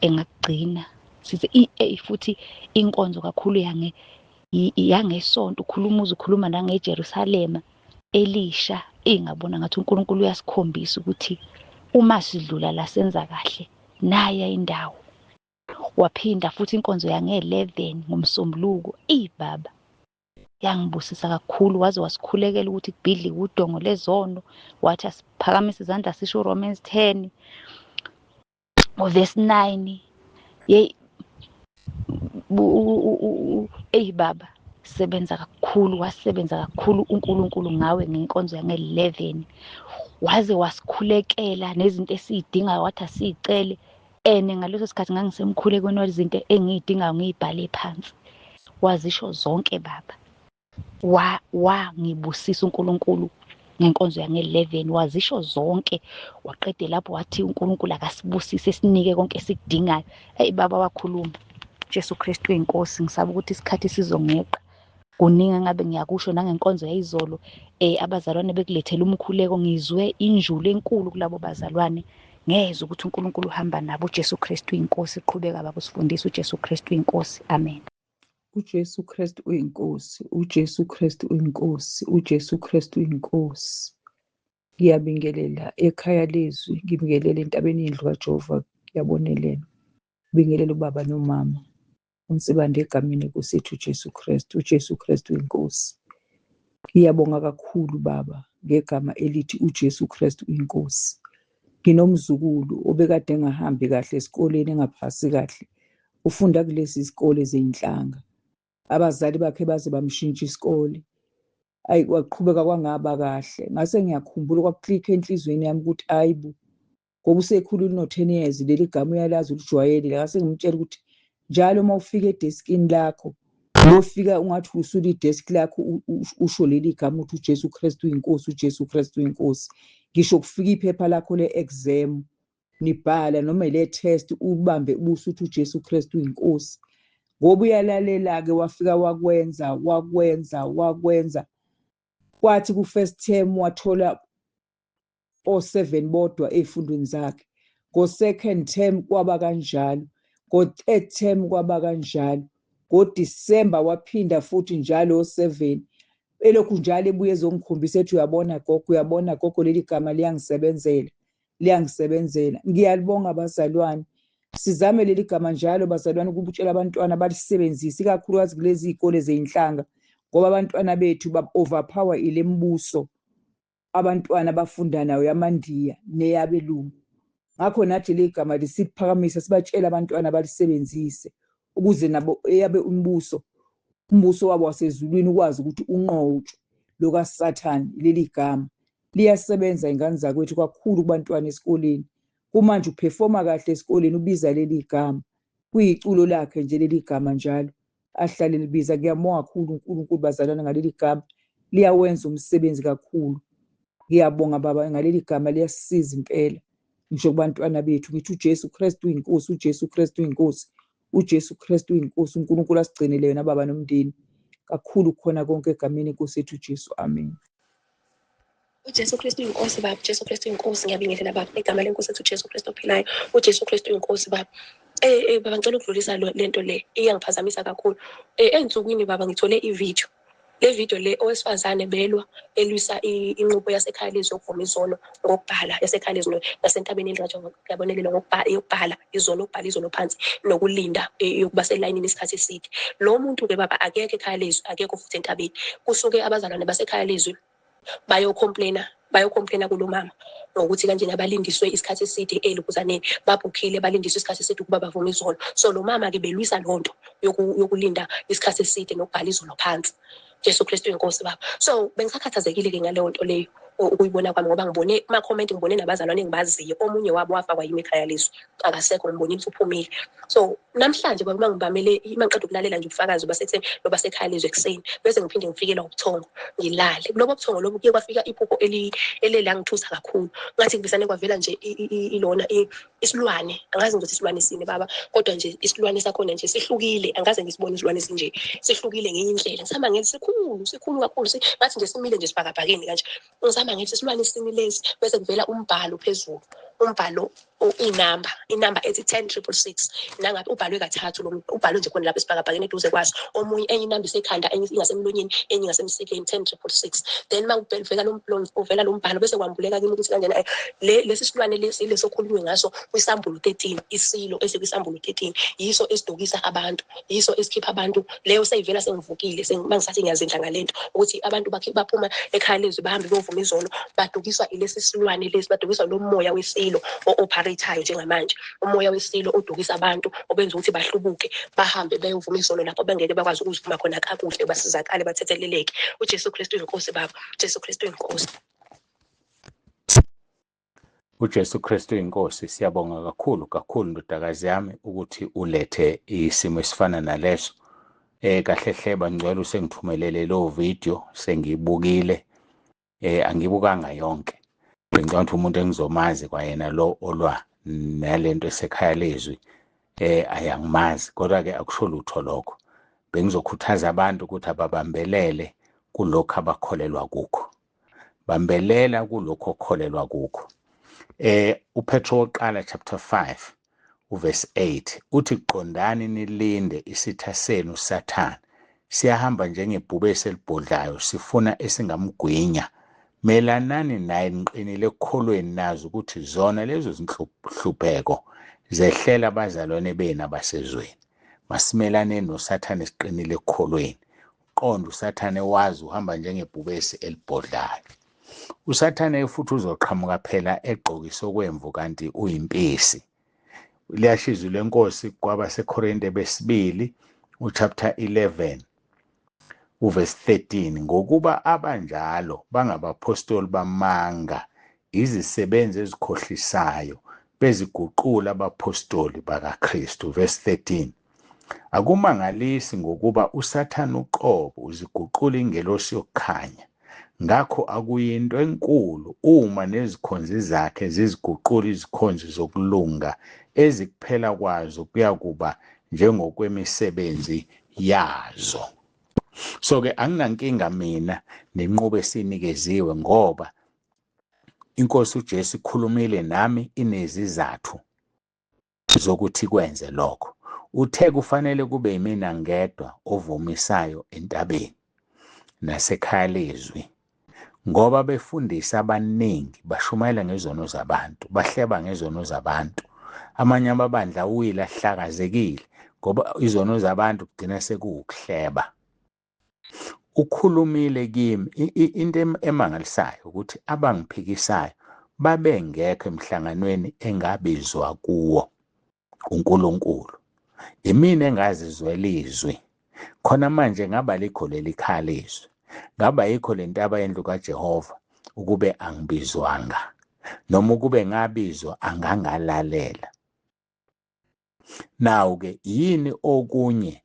S16: engakugcina size futhi inkonzo kakhulu yangesonto, ukhuluma nangeJerusalema elisha. Ngabona ngathi uNkulunkulu uyasikhombisa ukuthi uma sidlula la senza kahle naya indawo. Waphinda futhi inkonzo yange-11 ngomsombuluko. Baba yangibusisa kakhulu, waze wasikhulekela ukuthi kubhidliwe udongo lezono. Wathi asiphakamise izandla sisho uRomans 10 verse 9. Baba sebenza kakhulu, wasebenza kakhulu uNkulunkulu ngawe ngenkonzo yange-11. Waze wasikhulekela nezinto esiyidingayo, wathi asiyicele. Ngaleso sikhathi ngangisemkhulekweni wezinto engiyidingayo ngiyibhale phansi. Wazisho zonke baba. Wangibusisa uNkulunkulu ngenkonzo yange-11, wazisho zonke. Waqede lapho wathi uNkulunkulu akasibusise sinike konke esikudingayo. Baba wakhuluma. Jesu Kristu uyinkosi. Ngisaba ukuthi isikhathi sizongeqa. Kuningi ngabe ngiyakusho nangenkonzo yayizolo. Abazalwane bekulethela umkhuleko, ngizwe injulo enkulu kulabo bazalwane. Ngezwe ukuthi uNkulunkulu uhamba nabo. uJesu Kristu uyinkosi. Qhubeka baba usifundisa uJesu Kristu uyinkosi. Amen.
S8: uJesu Kristu uyinkosi, uJesu Kristu uyinkosi, uJesu Kristu uyinkosi. Ngiyabingelela ekhaya lezwi, ngibingelela entabeni yendlu kaJehova, ngiyabonelela. Ngibingelela ubaba nomama, unsibande egameni kusethu uJesu Kristu, uJesu Kristu uyinkosi. Ngiyabonga kakhulu baba ngegama elithi uJesu Kristu uyinkosi. Nginomzukulu obekade engahambi kahle esikoleni, engaphasi kahle, ufunda kulezi izikole zeyinhlanga. Abazali bakhe baze bamshintsha isikole. Kwaqhubeka kwangaba kahle. Ngase ngiyakhumbula kwakuklikha enhlizweni yami ukuthi ayibu, ngoba usekhulile no-10 years, leli gama uyalazi ulijwayele. Ngase ngimtshela ukuthi njalo uma ufika edeskini lakho, uyofika ungathi usula idesk lakho usho leli gama ukuthi uJesu Kristu uyinkosi, uJesu Kristu uyinkosi. Ngisho kufika iphepha lakho le-exam nibhala noma ile test, ubambe ubuso uthi uJesu Kristu uyinkosi. Ngoba uyalalela-ke wafika wakwenza. Kwathi ku-first term wathola 7 bodwa ey'fundweni zakhe. Ngo-second term kwaba kanjalo. Ngo-third term kwaba kanjalo. NgoDisemba waphinda futhi njalo 7. Elokhu njalo ebuye ezongikhombisa ethi uyabona gogo, leli gama liyangisebenzela. Ngiyalibonga bazalwane. Sizame leli gama njalo bazalwane ukutshela abantwana balisebenzise, ikakhulukazi kulezi izikole zeyinhlanga, ngoba abantwana bethu ba-overpower ile mbuso abantwana bafunda nayo yamandiya neyabelungu. Ngakho nathi le gama lisiphakamisa, sibatshela abantwana balisebenzise ukuze nabo eyabe umbuso wabo wasezulwini ukwazi ukuthi unqotshwe lokaSathane. Leli gama liyasebenza ingane zakwethu kakhulu kubantwana esikoleni. Kumanje uphefoma kahle esikoleni ubiza leli gama. Kuyiculo lakhe nje leli gama njalo ahlale libiza. Ngiyabonga kakhulu uNkulunkulu bazalwane ngaleli gama, liyawenza umsebenzi kakhulu. Ngiyabonga baba ngaleli gama, liyasisiza impela. Ngisho kubantwana bethu ngithi uJesu Kristu uyinkosi, uJesu Kristu uyinkosi, uJesu Kristu uyinkosi. uNkulunkulu asigcinele yona baba nomndeni kakhulu khona konke egameni enkosi yethu uJesu. Amen.
S17: uJesu Kristu uyinkosi baba, uJesu Kristu uyinkosi. Ngiyabingelela baba igama lenkosi yethu uJesu Kristu ophilayo, uJesu Kristu uyinkosi baba. Baba ngicela ukudlulisa lento le iyangiphazamisa kakhulu. Ensukwini baba ngithole ivideo Le video le owesifazane belwa elwisa inqubo yaseKhalezi yokuvuma izono ngokubhala yaseKhalezi nasentabeni elinqatshwa yabonelelwa yokubhala izono ukubhala izono phansi nokulinda yokuba selayinini isikhathi eside. Lo muntu ke baba akekho eKhalezi, akekho futhi entabeni. Kusuke abazalwane baseKhalezi bayocomplaina kulo mama ngokuthi kanjena balindiswe isikhathi eside eLukuzaneni, babhukhile balindiswe isikhathi eside ukuba bavume izono. So lo mama ke belwisa lonto yokulinda isikhathi eside nokubhala izono phansi. Jesu Kristu inkosi baba. So bengisakhathazekile ke ngaleyo nto leyo ukuyibona kwami ngoba ngibone ama-comment, ngibone nabazalwane engibaziyo, omunye wabo wafakwa yimi ekhaya lizwi, akasekho, ngibonile uphumile. So namhlanje baba ngibamele mangiceda ukulalela nje ubufakazi basekuseni loba sekhaya lizwi ekuseni, bese ngiphinde ngifikela ubuthongo ngilale. Lobo buthongo lobo kuye kwafika iphupho elele angithusa kakhulu. Ngathi ngibisane kwavela nje ilona isilwane, angazi ukuthi isilwane sini baba, kodwa nje isilwane sakhona nje sihlukile, angaze ngisibone isilwane esinje, sihlukile ngenye indlela. Ngisama ngithi sikhulu kakhulu, ngathi nje simile nje sibhakabhakeni kanje. Ngisama ngithi isilwane sini lesi, bese kuvela umbhalo phezulu, umbhalo inamba ethi 10666. Nangabe ubhalwe kathathu lo ubhalwe nje khona lapha esibhakabhakeni eduze kwaso, omunye enye inamba isekhanda, enye ingasemlonyeni, enye ingasemsikeni, 10666. Then uvela lo mbhalo bese kwambuleka kimi ukuthi kanjena lesi silwane lesi leso khulunywe ngaso kwiSambulo 13, isilo esikwiSambulo 13 yiso esidukisa abantu, yiso esikhipha abantu. Leyo seyivela sengivukile, mangisathi ngiyazindla ngalento ukuthi abantu baphuma ekhaya lezwi bahambe bovuma izono, badukiswa ilesi silwane lesi, badukiswa lo moya wesilo o-operateayo njengamanje, umoya wesilo odukisa abantu obenza ukuthi bahlubuke, bahambe beyovuma izono lapho bengeke bakwazi ukuzivuma khona kakuhle, basizakale, bathetheleleke. uJesu Kristu inkosi baba, uJesu Kristu inkosi.
S18: uJesu Kristu inkosi. Siyabonga kakhulu ndodakazi yami ukuthi ulethe isimo esifana naleso. Kahle hleba ngicela usengithumelele lo video, sengibukile. Angibukanga yonke. Bengicela ukuthi umuntu engizomazi kwayena lo olwa nalento esekhaya lezwi ayangimazi, kodwa ke akusho lutho lokho. Bengizokhuthaza abantu ukuthi ababambelele kulokho abakholelwa kukho. Bambelela kulokho okholelwa kukho. uPetro wokuqala chapter 5 uverse 8 uthi qondani nilinde isitha senu uSathane, siyahamba njengebhubesi elibhodlayo sifuna esingamgwinya. Melanani naye niqinile ekukholweni, nazi ukuthi zona lezo zinhlupheko zehlela abazalwane benu abasezweni. Masimelane noSathane siqinile ekukholweni. Qonda uSathane wazi uhamba njengebhubesi elibhodlayo. uSathane futhi uzoqhamuka phela egqokise okwemvu kanti uyimpisi. Liyashizwe lenkosi kwabaseKorinte besibili uchapter 11 uverse 13, ngokuba abanjalo bangabapostoli bamanga, izisebenzi ezikhohlisayo, beziguqula abapostoli bakaKristu. Verse 13, akumangalisi ngokuba uSathane uqobo uziguqula ingelosi yokukhanya. Ngakho akuyinto enkulu uma nezikhonzi zakhe ziziguqula izikhonzi zokulunga, ezikuphela kwazo kuyakuba njengokwemisebenzi yazo. So ke anginankinga mina nenqubo esinikeziwe, ngoba inkosi uJesu ikhulumile nami inezizathu zokuthi kwenze lokho. Uthe kufanele kube yimina ngedwa ovumisayo entabeni nasekhaya lezwi, ngoba befundisa abaningi bashumayela ngezono zabantu, bahleba ngezono zabantu. Amanye amabandla uyila hlakazekile ngoba izono zabantu kugcina sekuwukuhleba. Ukhulumile kimi into emangalisayo ukuthi abangiphikisayo babengekho emhlanganweni engabizwa kuwo uNkulunkulu. Imina engazizwela izwi. Khona manje ngaba likho leli khaya lezwi, ngaba yikho lentaba yendlu kaJehova ukube angibizwanga, noma ukube ngabizwa angangalalela. Nawu-ke yini okunye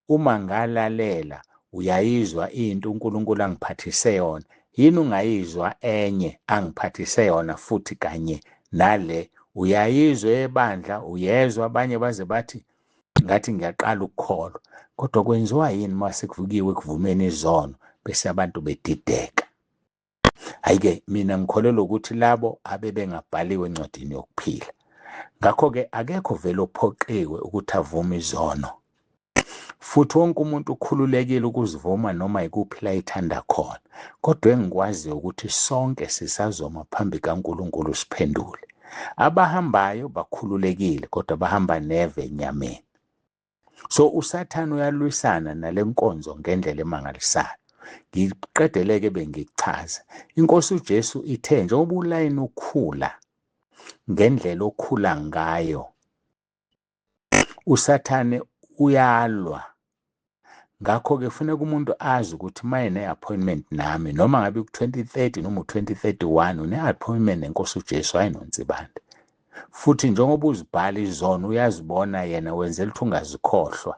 S18: uma ngalalela uyayizwa into uNkulunkulu angiphathise yona, yini ungayizwa enye angiphathise yona futhi kanye nale? Uyayizwa ebandla, uyezwa abanye baze bathi ngathi ngiyaqala ukukholwa, kodwa kwenziwa yini mase kuvukiwe ekuvumeni izono bese abantu bedideka? Hayi-ke mina ngikholelwa ukuthi labo abebengabhaliwe encwadini yokuphila. Ngakho-ke akekho vele ophoqiwe ukuthi avume izono, futhi wonke umuntu ukhululekile ukuzivuma noma ikuphi la ithanda khona, kodwa engikwaziyo ukuthi sonke sisazoma phambi kaNkulunkulu siphendule. Abahambayo bakhululekile kodwa bahamba neve enyameni. So uSathane uyalwisana nale nkonzo ngendlela emangalisayo. Ngiqedeleke bengichaza. Inkosi uJesu ithe njengoba ulayini ukhula ngendlela okhula ngayo, uSathane uyalwa. Ngakho-ke kufuneka umuntu azi ukuthi uma ene-appointment nami noma ngabe ku-2030 noma u-2031 une-appointment nenkosi uJesu hayi noNsibande. Futhi njengoba uzibhala izono uyazibona yena wenzela ukuthi ungazikhohlwa.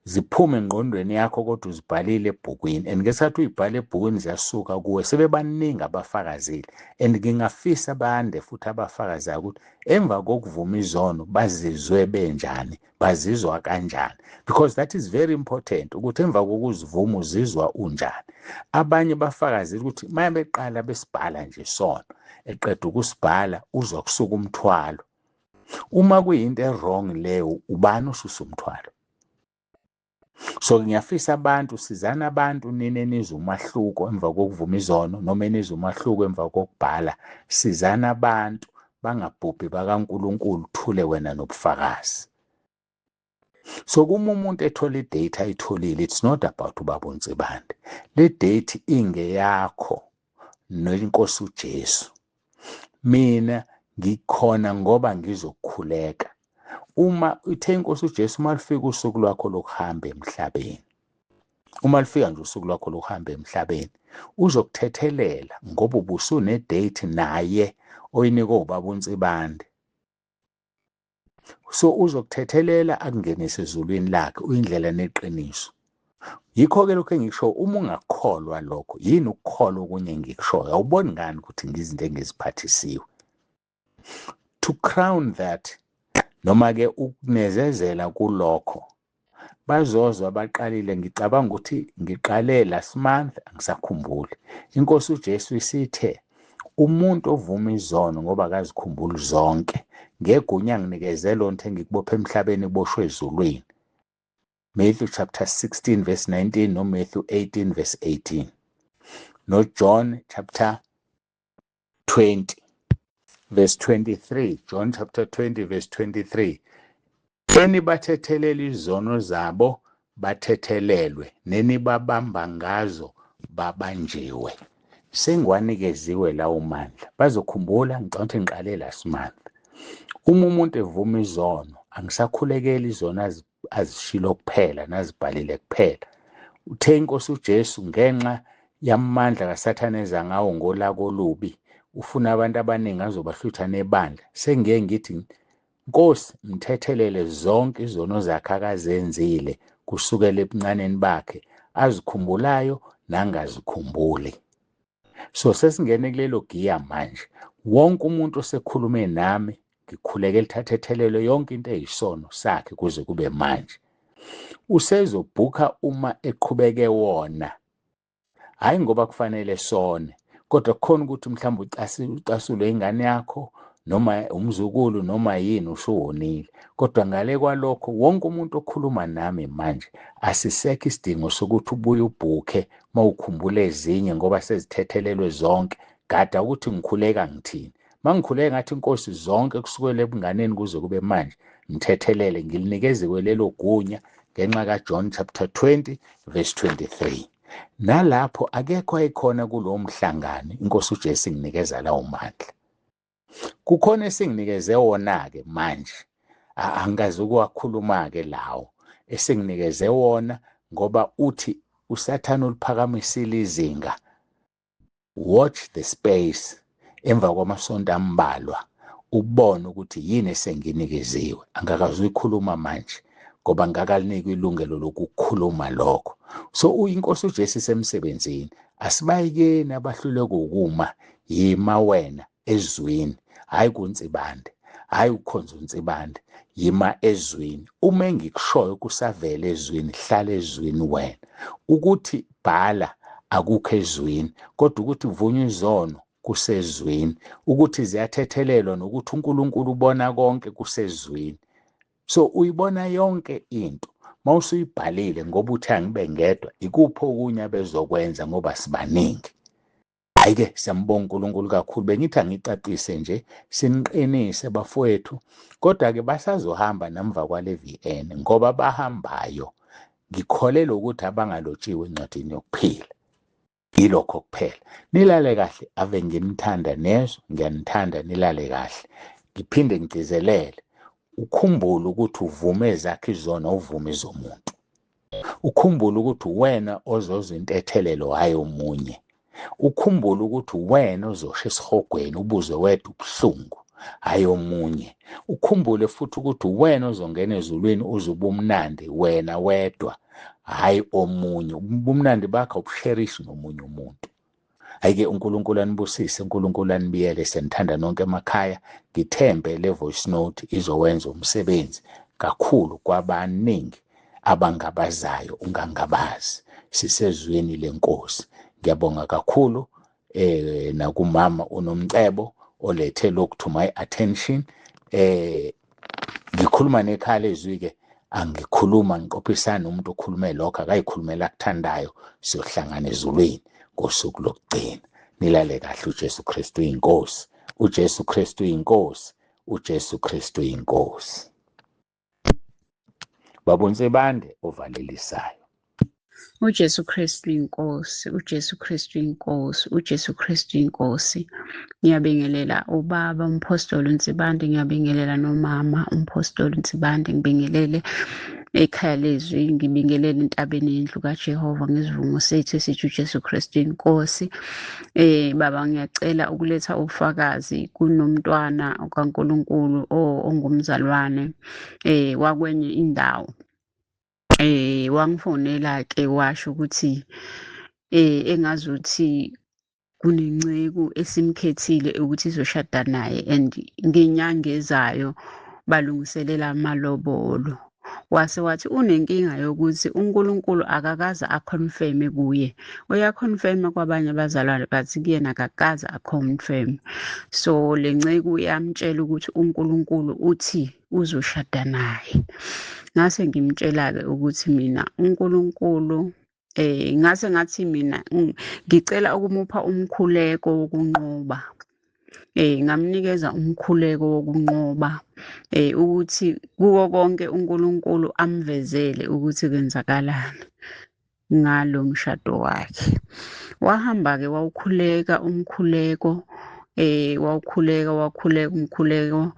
S18: Ziphume engqondweni yakho kodwa uzibhalile ebhukwini, and ngesikhathi uyibhala ebhukwini ziyasuka kuwe sebebaningi abafakazile, and ngingafisa bande futhi abafakazayo ukuthi emva kokuvuma izono bazizwe benjani, bazizwa kanjani, because that is very important ukuthi emva kokuzivuma uzizwa unjani. Abanye bafakazile ukuthi uma beqala besibhala nje isono, eqeda ukusibhala uzwa kusuka umthwalo. Uma kuyinto e-wrong leyo, ubani ususa umthwalo? So ngiyafisa abantu, sizana abantu nini enizwe umahluko emva kokuvuma izono noma enizwe umahluko emva kokubhala. Sizana abantu bangabhubhi bakaNkulunkulu, thule wena nobufakazi. So kuma umuntu ethola idate ayitholile, it's not about ubaba uNsibande. Le date ingeyakho nenkosi uJesu. Mina ngikhona ngoba ngizokhuleka. Uma ithe inkosi uJesu uma lifika usuku lwakho lokuhamba emhlabeni, uma lifika nje usuku lwakho lokuhamba emhlabeni, uzokuthethelela ngoba ubusune date naye oyinikwe ubaba uNsibande. So uzokuthethelela akungenise ezulwini lakhe, uyindlela neqiniso. Yikho-ke lokho engikusho, uma ungakholwa lokho, yini ukukholwa okunye ngikushoyo? Awuboni ngani ukuthi ngizinto engiziphathisiwe? To crown that, noma-ke ukunezezela kulokho, bazozwa abaqalile. Ngicabanga ukuthi ngiqale last month, angisakhumbuli. Inkosi uJesu isithe umuntu ovuma izono ngoba akazikhumbuli zonke, ngegunya nginikeze lonto engikubophe emhlabeni iboshwe ezulwini. Matthew chapter 16 verse 19 no Matthew 18 verse 18 no John chapter 20 verse 23. John chapter 20 verse 23. Eni bathethelela izono zabo bathethelelwe, neni babamba ngazo babanjiwe. Sengwanikeziwe lawo mandla, bazokhumbula. Ngicabanga ukuthi ngiqale last month. Uma umuntu evuma izono, angisakhulekela izono azishilo kuphela nazibhalile kuphela. Uthe inkosi uJesu ngenxa yamandla kaSathane eza ngawo ngolaka olubi, ufuna abantu abaningi azobahlutha nebandla. Sengike ngithi Nkosi, mthethelele zonke izono zakhe akazenzile kusukela ebuncaneni bakhe, azikhumbulayo nangazikhumbuli. So sesingene kulelo giya manje. Wonke umuntu osekhulume nami ngikhulekela thathethelele yonke into eyisono sakhe kuze kube manje. Usezobhuka uma eqhubeke wona, hayi ngoba kufanele sone, kodwa kukhona ukuthi mhlawumbe ucasulwe ingane yakho noma umzukulu noma yini usuwonile. Kodwa ngale kwalokho wonke umuntu okhuluma nami manje, asisekho isidingo sokuthi ubuye ubhuke mawukhumbula ezinye ngoba sezithethelelwe zonke. Gada ukuthi ngikhuleka ngithini. Mangikhuleka ngathi inkosi zonke kusukela ebunganeni kuze kube manje, mthethelele, ngilinikezwe lelo gunya ngenxa kaJohn chapter 20 verse 23. Nalapho akekho ayikhona kulowo mhlangano inkosi uJesu inginikeza lawo mandla. Kukhona esinginikeze wona-ke manje, angazi ukuwakhuluma-ke lawo esinginikeze wona, ngoba uthi uSathane uliphakamisile izinga. Watch the space emva kwamasonto ambalwa ubone ukuthi yini esenginikeziwe. Angakazi uyikhuluma manje ngoba ngakalinikwa ilungelo lokukhuluma lokho. So inkosi uJesu isemsebenzini, asibayekeni abahluleka ukuma, yima wena ezwini, hayi kuNsibande, hayi ukhonza uNsibande, yima ezwini. Uma engikushoyo kusavela ezwini, hlala ezwini wena. Ukuthi bhala akukho ezwini, kodwa ukuthi vunywa izono kusezwini, ukuthi ziyathethelelwa nokuthi uNkulunkulu ubona konke kusezwini. So uyibona yonke into, mawusuyibhalile ngoba uthi angibe ngedwa, ikuphi okunye bezokwenza ngoba sibaningi. Hhayi-ke siyambonga uNkulunkulu kakhulu. Bengithi angicacise nje siniqinise bafowethu, kodwa-ke basazohamba namva kwale VN ngoba bahambayo ngikholelwa ukuthi abangalotshiwe encwadini yokuphila. Yilokho kuphela. Nilale kahle, ave nginithanda nezwe, ngiyanithanda nilale kahle. Ngiphinde ngigcizelele, ukhumbule ukuthi uvume ezakho izona, uvume ezomuntu. Ukhumbule ukuthi wena ozoza intethelelo, hhayi omunye. Ukhumbule ukuthi wena ozosha esihogweni ubuzwe wedwa ubuhlungu, hhayi omunye. Ukhumbule futhi ukuthi wena ozongena ezulwini uzuba umnandi wena wedwa, hhayi omunye. Ubumnandi bakho ubusherishi nomunye umuntu. Hhayi-ke uNkulunkulu anibusise, uNkulunkulu anibiyele. Senithanda nonke emakhaya. Ngithembe le voice note izowenza umsebenzi kakhulu kwabaningi abangabazayo ungangabazi. Sisezweni lenkosi. Ngiyabonga kakhulu nakumama uNomcebo olethe lokhu to my attention. Ngikhuluma nekhala ezwi-ke, angikhuluma ngiqophisana nomuntu okhulume lokho, akayikhulumela akuthandayo. Siyohlangana ezulwini ngosuku lokugcina. Nilale kahle. uJesu Kristu uyinkosi. uJesu Kristu uyinkosi. uJesu Kristu uyinkosi. Babonsibande ovalelisayo.
S3: uJesu Kristu inkosi, uJesu Kristu inkosi, uJesu Kristu inkosi. Ngiyabingelela ubaba umpostoli uNsibande, ngiyabingelela nomama umpostoli uNsibande, ngibingelele ekhaya lezwi, ngibingelele entabeni yendlu kaJehova ngesivumo sethu esithi uJesu Kristu inkosi. Baba ngiyacela ukuletha ubufakazi kunomntwana kaNkulunkulu ongumzalwane wakwenye indawo. Wangifonela ke washo ukuthi engazuthi kunenceku esimkhethile ukuthi izoshada naye and ngenyanga ezayo balungiselela amalobolo. Wase wathi unenkinga yokuthi uNkulunkulu akakaze aconfirme kuye. Uyaconfirma kwabanye abazalwane but kuyena akakaze aconfirme. So le nceku yamtshela ukuthi uNkulunkulu uthi uzoshada naye. Ngase ngimtshela-ke ukuthi mina uNkulunkulu ngase ngathi mina ngicela ukumupha umkhuleko wokunqoba. Ngamnikeza umkhuleko wokunqoba ukuthi kuwo konke uNkulunkulu amvezele ukuthi kwenzakalani ngalo mshado wakhe. Wahamba-ke wawukhuleka umkhuleko wawukhuleka umkhuleko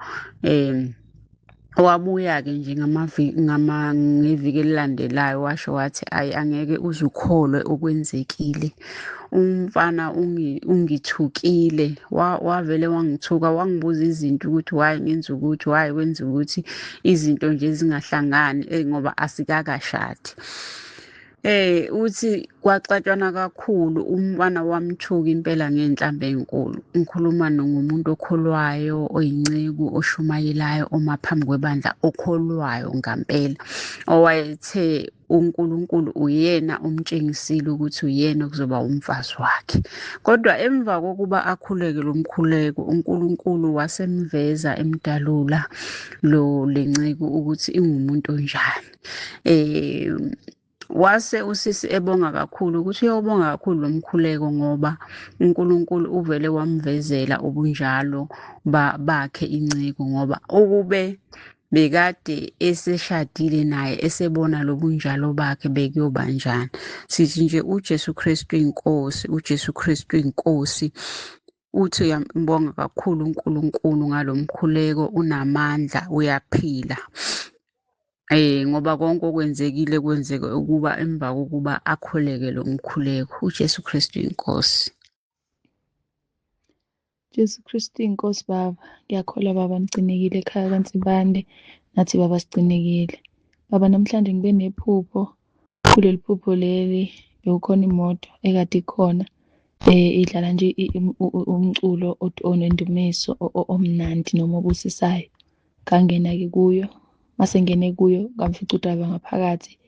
S3: wabuya-ke nje ngeviki elilandelayo washo wathi ayi angeke uzukholwe okwenzekile. Umfana ungithukile, wavele wangithuka, wangibuza izinto ukuthi why ngenza ukuthi, why kwenza ukuthi izinto nje zingahlangani ngoba asikakashadi. Uthi kwaxatshana kakhulu, umfana wamthuka impela ngenhlambe enkulu. Ngikhuluma ngomuntu okholwayo, oyinceku, oshumayelayo, oma phambi kwebandla, okholwayo ngampela, owayethe uNkulunkulu uyena omtshengisile ukuthi uyena kuzoba umfazi wakhe. Kodwa emva kokuba akhuleke lo mkhuleko, uNkulunkulu wasemveza emdalula lenceku ukuthi ingumuntu onjani. Wase usisi ebonga kakhulu ukuthi uyawubonga kakhulu lo mkhuleko ngoba uNkulunkulu uvele wamvezela ubunjalo bakhe inceku, ngoba ukube bekade eseshadile naye esebona lobunjalo bakhe bekuyobanjani. Sithi nje uJesu Kristu inkosi, uJesu Kristu inkosi. Uthi uyambonga kakhulu uNkulunkulu ngalo mkhuleko, unamandla, uyaphila. Ngoba konke okwenzekile kwenzeke ukuba emva kokuba akhuleke lo mkhuleko. uJesu Kristu inkosi.
S16: Jesu Kristu inkosi baba. Ngiyakholwa baba nigcinekile ekhaya kaNsibande, nathi baba sigcinekile. Baba namhlanje ngibe nephupho. Kuleli phupho leli bekukhona imoto ekade ikhona idlala nje umculo onendumiso omnandi noma obusisayo. Ngangena-ke kuyo, mase ngene kuyo ngamfica uDaba ngaphakathi.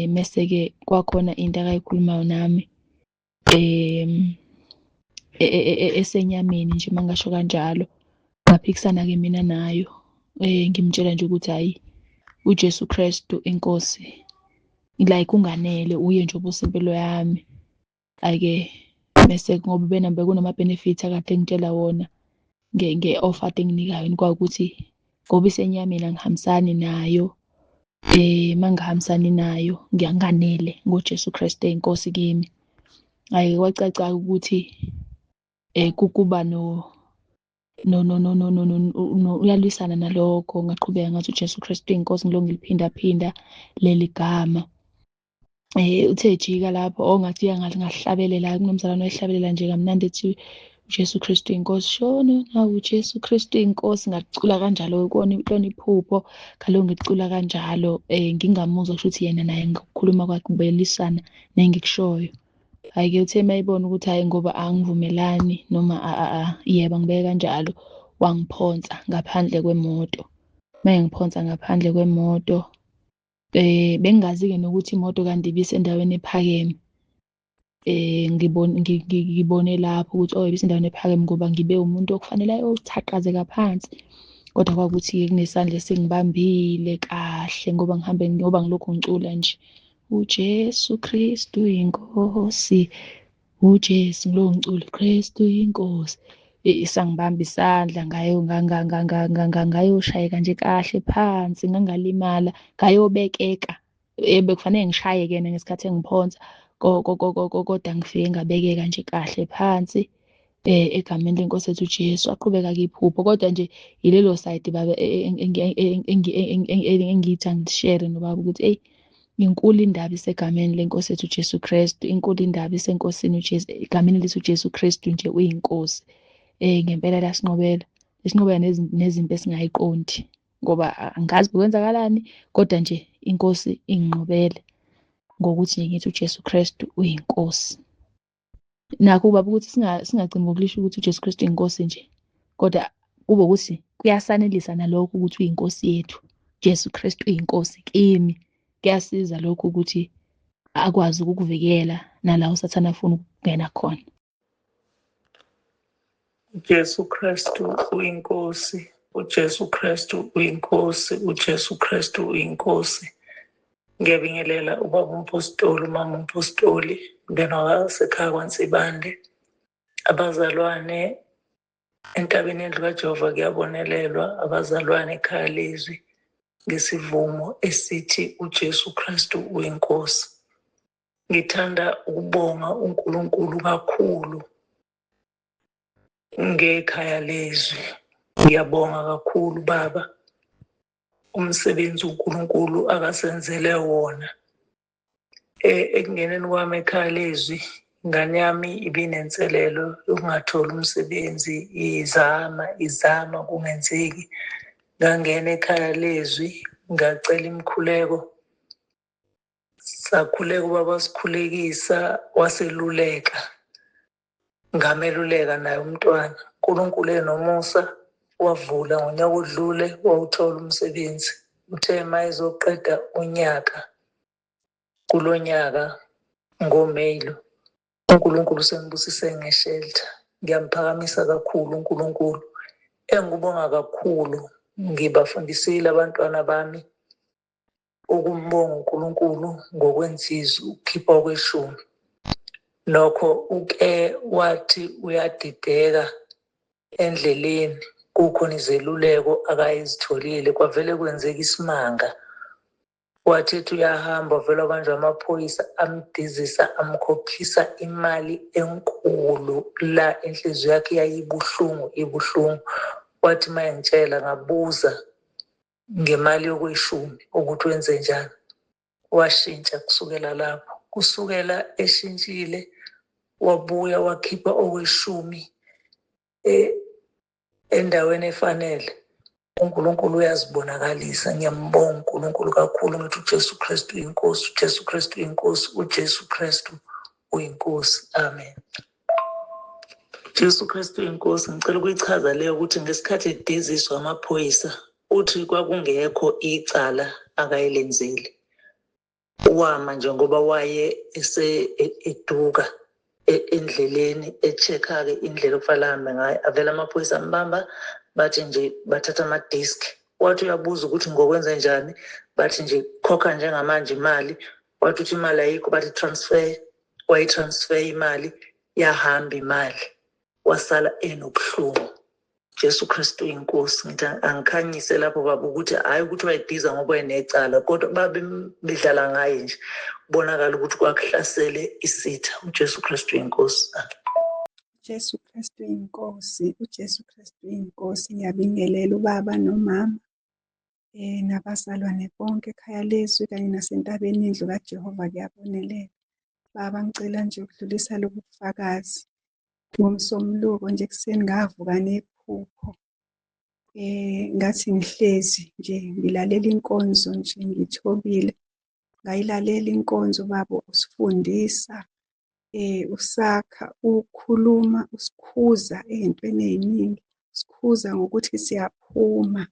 S16: Mese-ke kwakhona into akayikhulumayo nami esenyameni nje mangasho kanjalo. Ngaphikisana-ke mina nayo ngimtshela nje ukuthi hayi
S3: uJesu Kristu inkosi like unganele uye nje obusempilo yami. Ake mese ngoba benambe kunama-benefits akade ngitshela wona nge-offer ade enginikayo kwakuthi ngoba isenyameni angihambisani nayo, mangihambisani nayo nganele ngoJesu Kristu inkosi kimi. Hhayi kwacaca ukuthi kuba uyalwisana nalokho, ngaqhubeka ngathi uJesu Kristu inkosi ngilokhu ngiliphindaphinda leli gama. Uthe jika lapho ngathi ngalihlabelela, kunomzalwane wayehlabelela nje kamnandi ethi uJesu Kristu inkosi, shona nawe uJesu Kristu inkosi. Ngalicula kanjalo kona intona iphupho ngalokho ngicula kanjalo, ngingamuzwa kusho ukuthi yena naye ngokukhuluma kwakhe kubelisana nengikushoyo. Hhayi-ke uthe mayibona ukuthi hhayi ngoba angivumelani noma yebo angibeke kanjalo, wangiphonsa ngaphandle kwemoto. Mayengiphonsa ngaphandle kwemoto, bengingazi-ke nokuthi imoto kanti ibisendaweni ephakeme. Ngibone lapho ukuthi ibisendaweni ephakeme ngoba ngibe umuntu okufanele ayothaqazeka phansi. Kodwa kwakuthi-ke kunesandla esingibambile kahle ngoba ngilokhu ngicula nje, uJesu Kristu inkosi, uJesu ngilokhu ngicula, Kristu inkosi. Sangibamba isandla ngayoshayeka nje kahle phansi, ngangalimala, ngayobekeka. Bekufanele ngishaye-ke ngesikhathi engiphonsa, kodwa ngifike ngabekeka nje kahle phansi egameni lenkosi yethu uJesu. Aqhubeka-ke iphupho, kodwa nje yilelo sayidi baba engithi angishere nobaba ukuthi eyi, inkulu indaba isegameni lenkosi yethu uJesu Kristu, inkulu indaba isenkosini uJesu, egameni lithi uJesu Kristu nje uyinkosi. Ngempela lasinqobela nezimpi esingayiqondi ngoba angazi bekwenzakalani, kodwa nje inkosi inginqobele ngokuthi nje ngithi uJesu Kristu uyinkosi. Nakho ubaba ukuthi singagcini ngokulisho ukuthi uJesu Kristu inkosi nje, kodwa kube ukuthi kuyasanelisa nalokho ukuthi uyinkosi yethu. Jesu Kristu uyinkosi kimi. Kuyasiza lokho ukuthi akwazi ukukuvikela nala usathane afuna ukungena khona.
S19: uJesu Kristu uyinkosi, uJesu Kristu uyinkosi, uJesu Kristu uyinkosi. Ngiyabingelela ubaba umpostoli, umama umpostoli, umndeni wasekhaya kwaNsibande, abazalwane entabeni yendlu kaJehova kuyabonelelwa, abazalwane ekhaya lezwi, ngesivumo esithi uJesu Kristu uyinkosi. Ngithanda ukubonga uNkulunkulu kakhulu ngekhaya lezwi. Ngiyabonga kakhulu baba umsebenzi uNkulunkulu akasenzele wona. Ekungeneni kwami ekhaya lezwi, ingane yami ibinenselelo yokungatholi umsebenzi, izama kungenzeki. Ngangena ekhaya lezwi, ngacela imkhuleko, sakhuleka ubaba wasikhulekisa, waseluleka, ngameluleka naye umntwana. uNkulunkulu enomusa wavula ngonyaka odlule, wawuthola umsebenzi. Uthe ma ezoqeda unyaka, kulo nyaka ngoMeyi, uNkulunkulu sengibusise nge-shelter. Ngiyamphakamisa kakhulu uNkulunkulu, engikubonga kakhulu. Ngibafundisile abantwana bami ukumbonga uNkulunkulu ngokwensizwa, ukukhipha kweshumi. Nokho uke wathi uyadideka endleleni, kukhona izeluleko akayezitholile, kwavele kwenzeka isimanga. Wathi ethi uyahamba, wavele abanjwa amaphoyisa, amdizisa, amkhokhisa imali enkulu la inhliziyo yakhe ibuhlungu. Wathi uma engitshela ngabuza ngemali yokweshumi ukuthi wenze njani. Washintsha kusukela lapho. Kusukela eshintshile, wabuya wakhipha okweshumi endaweni efanele. uNkulunkulu uyazibonakalisa. Ngiyambonga uNkulunkulu kakhulu ngithi uJesu Kristu uyinkosi, uJesu Kristu uyinkosi, uJesu Kristu uyinkosi. Amen. Jesu Kristu uyinkosi. Ngicela ukuyichaza leyo ukuthi ngesikhathi ediziswa amaphoyisa, uthi kwakungekho icala akayelenzile. Wama njengoba waye eduka endleleni, echecka-ke indlela okufanele ahambe ngayo. Avela amaphoyisa ambamba, bathi nje bathatha amadiski, wathi uyabuza ukuthi ngokwenza njani, bathi nje khokha njengamanje imali. Wathi uthi imali ayikho, bathi transfer, wayitransfer imali, yahamba imali, wasala enobuhlungu. Jesu Kristu inkosi. Ngithi angikhanyise lapho baba ukuthi hayi ukuthi wayidiza ngoba enecala, kodwa babe bedlala ngaye nje kubonakala ukuthi kwakuhlasele isitha. uJesu Kristu inkosi.
S11: uJesu Kristu inkosi, uJesu Kristu inkosi. Ngiyabingelela ubaba nomama nabazalwane bonke ekhaya lezwi kanye nasentabeni indlu kaJehova kuyabonelela. Baba ngicela nje ukudlulisa lobu bufakazi. Ngomsombuluko nje ekuseni ngavuka nephupho. Ngathi ngihlezi nje ngilalela inkonzo nje ngithobile. Ngayilalela inkonzo baba usifundisa, usakha, ukhuluma, usikhuza ey'ntweni ey'ningi. Usikhuza ngokuthi siyaphuma,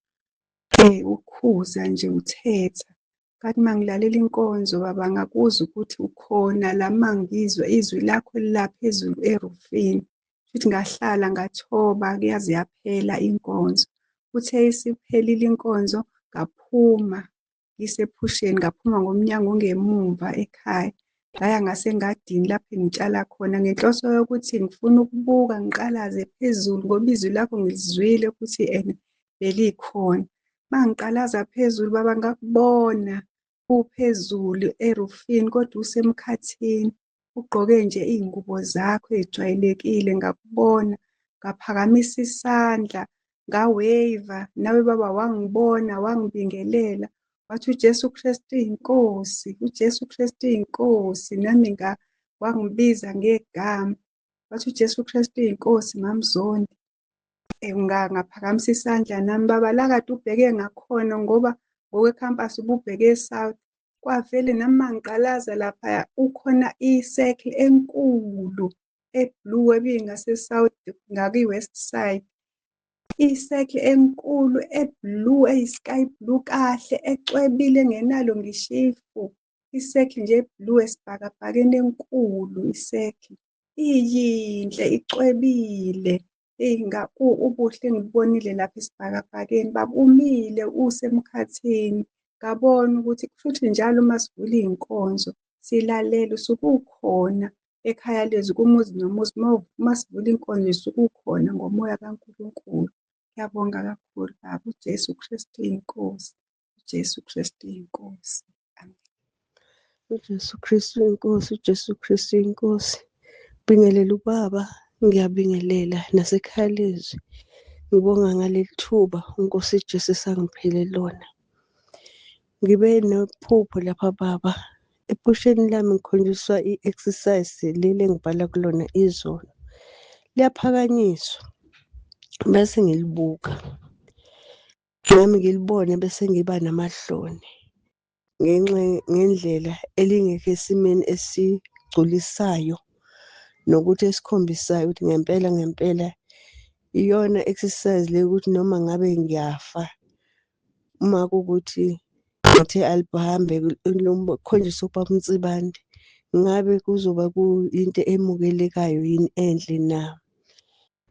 S11: ukhuza nje uthetha. Kanti mangilalela inkonzo baba ngakuzwa ukuthi ukhona la mangizwa izwi lakho lilaphezulu erufini. Futhi ngahlala ngathoba kuyaze yaphela inkonzo. Kuthe isiphelile inkonzo ngaphuma ngisephusheni, ngaphuma ngomnyango ongemumva ekhaya. Ngaya ngasengadini lapho ngitshala khona ngenhloso yokuthi ngifuna ukubuka ngiqalaze phezulu ngoba izwi lakho ngilizwile ukuthi belikhona. Mangiqalaza phezulu baba ngakubona uphezulu erufini kodwa usemkhathini. Ugqoke nje iy'ngubo zakho ey'jwayelekile ngakubona. Ngaphakamisa isandla, ngaweva, nawe baba wangibona, wangibingelela. Wathi uJesu Kristu inkosi, uJesu Kristu inkosi. Nami wangibiza ngegama. Wathi uJesu Kristu inkosi Mamzondi. Ngaphakamisa isandla nami baba la kade ubheke ngakhona ngoba ngokwekhampasi ububheke e-South. Kwavele nami mangiqalaza laphaya ukhona i-circle enkulu e-blue ebingase-South ngakwi-West Side. I-circle enkulu e-blue eyi-sky blue kahle ecwebile engenalo ngisho ifu. I-circle nje e-blue esibhakabhakeni enkulu i-circle. Iyinhle icwebile. Ubuhle engibonile lapha esibhakabhakeni baba umile usemkhathini. Ngabona ukuthi futhi njalo uma sivula iy'nkonzo silalela usuke ukhona ekhaya lezwi kumuzi nomuzi. Uma sivula inkonzo usuke ukhona ngomoya kaNkulunkulu. Ngiyabonga kakhulu baba. uJesu Kristu inkosi, uJesu Kristu inkosi. Amen.
S7: uJesu Kristu inkosi, uJesu Kristu inkosi. Bingelela ubaba, ngiyabingelela nasekhaya lezwi. Ngibonga ngaleli thuba uNkosi Jesu esangiphile lona. Ngibe nephupho lapha baba. Ephusheni lami ngikhonjiswa i-exercise leli engibhala kulona izolo. Liyaphakanyiswa bese ngilibuka. Nami ngilibone bese ngiba namahloni. Ngendlela elingekho esimeni esigculisayo nokuthi esikhombisayo ukuthi ngempela iyona exercise le ukuthi noma ngabe ngiyafa uma kuwukuthi ngithe alihambe khonjiswa uBaba uNtsibande, ngabe kuzoba kuyinto emukelekayo yini enhle na?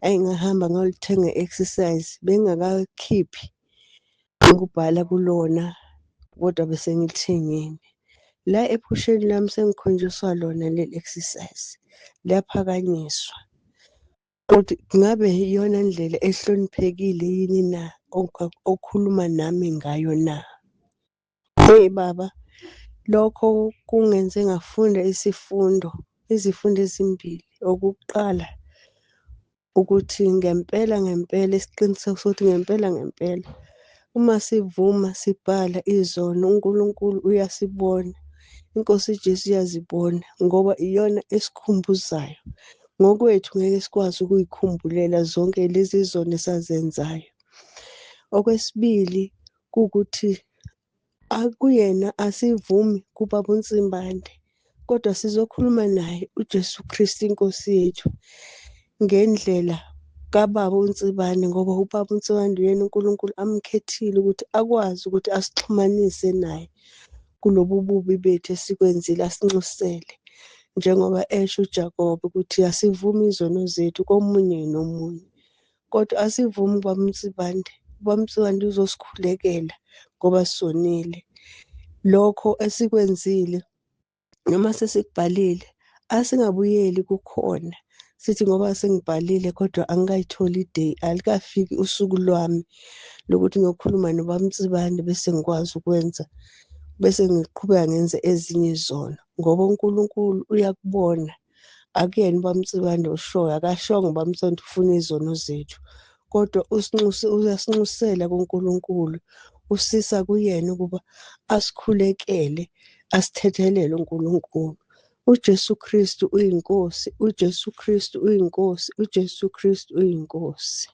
S7: Ngahamba ngayolithenga exercise bengakakhiphi ukubhala kulona kodwa bese ngilithengile. La ephusheni lami sengikhonjiswa lona leli exercise. Liyaphakanyiswa. Kodwa ngabe iyona ndlela ehloniphekile yini na okhuluma nami ngayo na? Baba, lokho kungenze ngafunda izifundo ezimbili. Okokuqala ukuthi ngempela isiqiniseko sokuthi ngempela uma sivuma sibhala izono uNkulunkulu uyasibona. iNkosi Jesu iyazibona ngoba iyona esikhumbuzayo. Ngokwethu ngeke sikwazi ukuyikhumbulela zonke lezi zono esazenzayo. Okwesibili kuwukuthi kuyena asivumi kuBaba uNtsimbande kodwa sizokhuluma naye uJesu Kristu inkosi yethu ngendlela kaBaba uNtsibande ngoba uBaba uNtsibande uyena uNkulunkulu amkhethile ukuthi akwazi ukuthi asixhumanise naye kulobu bubi bethu esikwenzile asinxusele. Njengoba esho uJakobe ukuthi asivumi izono zethu komunye nomunye. Kodwa asivumi uBaba uNtsibande ubamsibande uzosikhulekela ngoba sonile. Lokho esikwenzile noma sesikubhalile asingabuyeli kukhona sithi ngoba sengibhalile kodwa angikayitholi iday, alikafiki usuku lwami lokuthi ngiyokhuluma nobamsibande bese ngikwazi ukwenza, bese ngiqhubeka ngenze ezinye izono ngoba uNkulunkulu uyakubona. Akuyena ubamsibande oshoyo, akashongo ubamsibande ufuna izono zethu, kodwa uyasinxusela kuNkulunkulu, usisa kuyena ukuba asikhulekele, asithethelele uNkulunkulu. uJesu Kristu uyinkosi, uJesu Kristu uyinkosi, uJesu Kristu uyinkosi.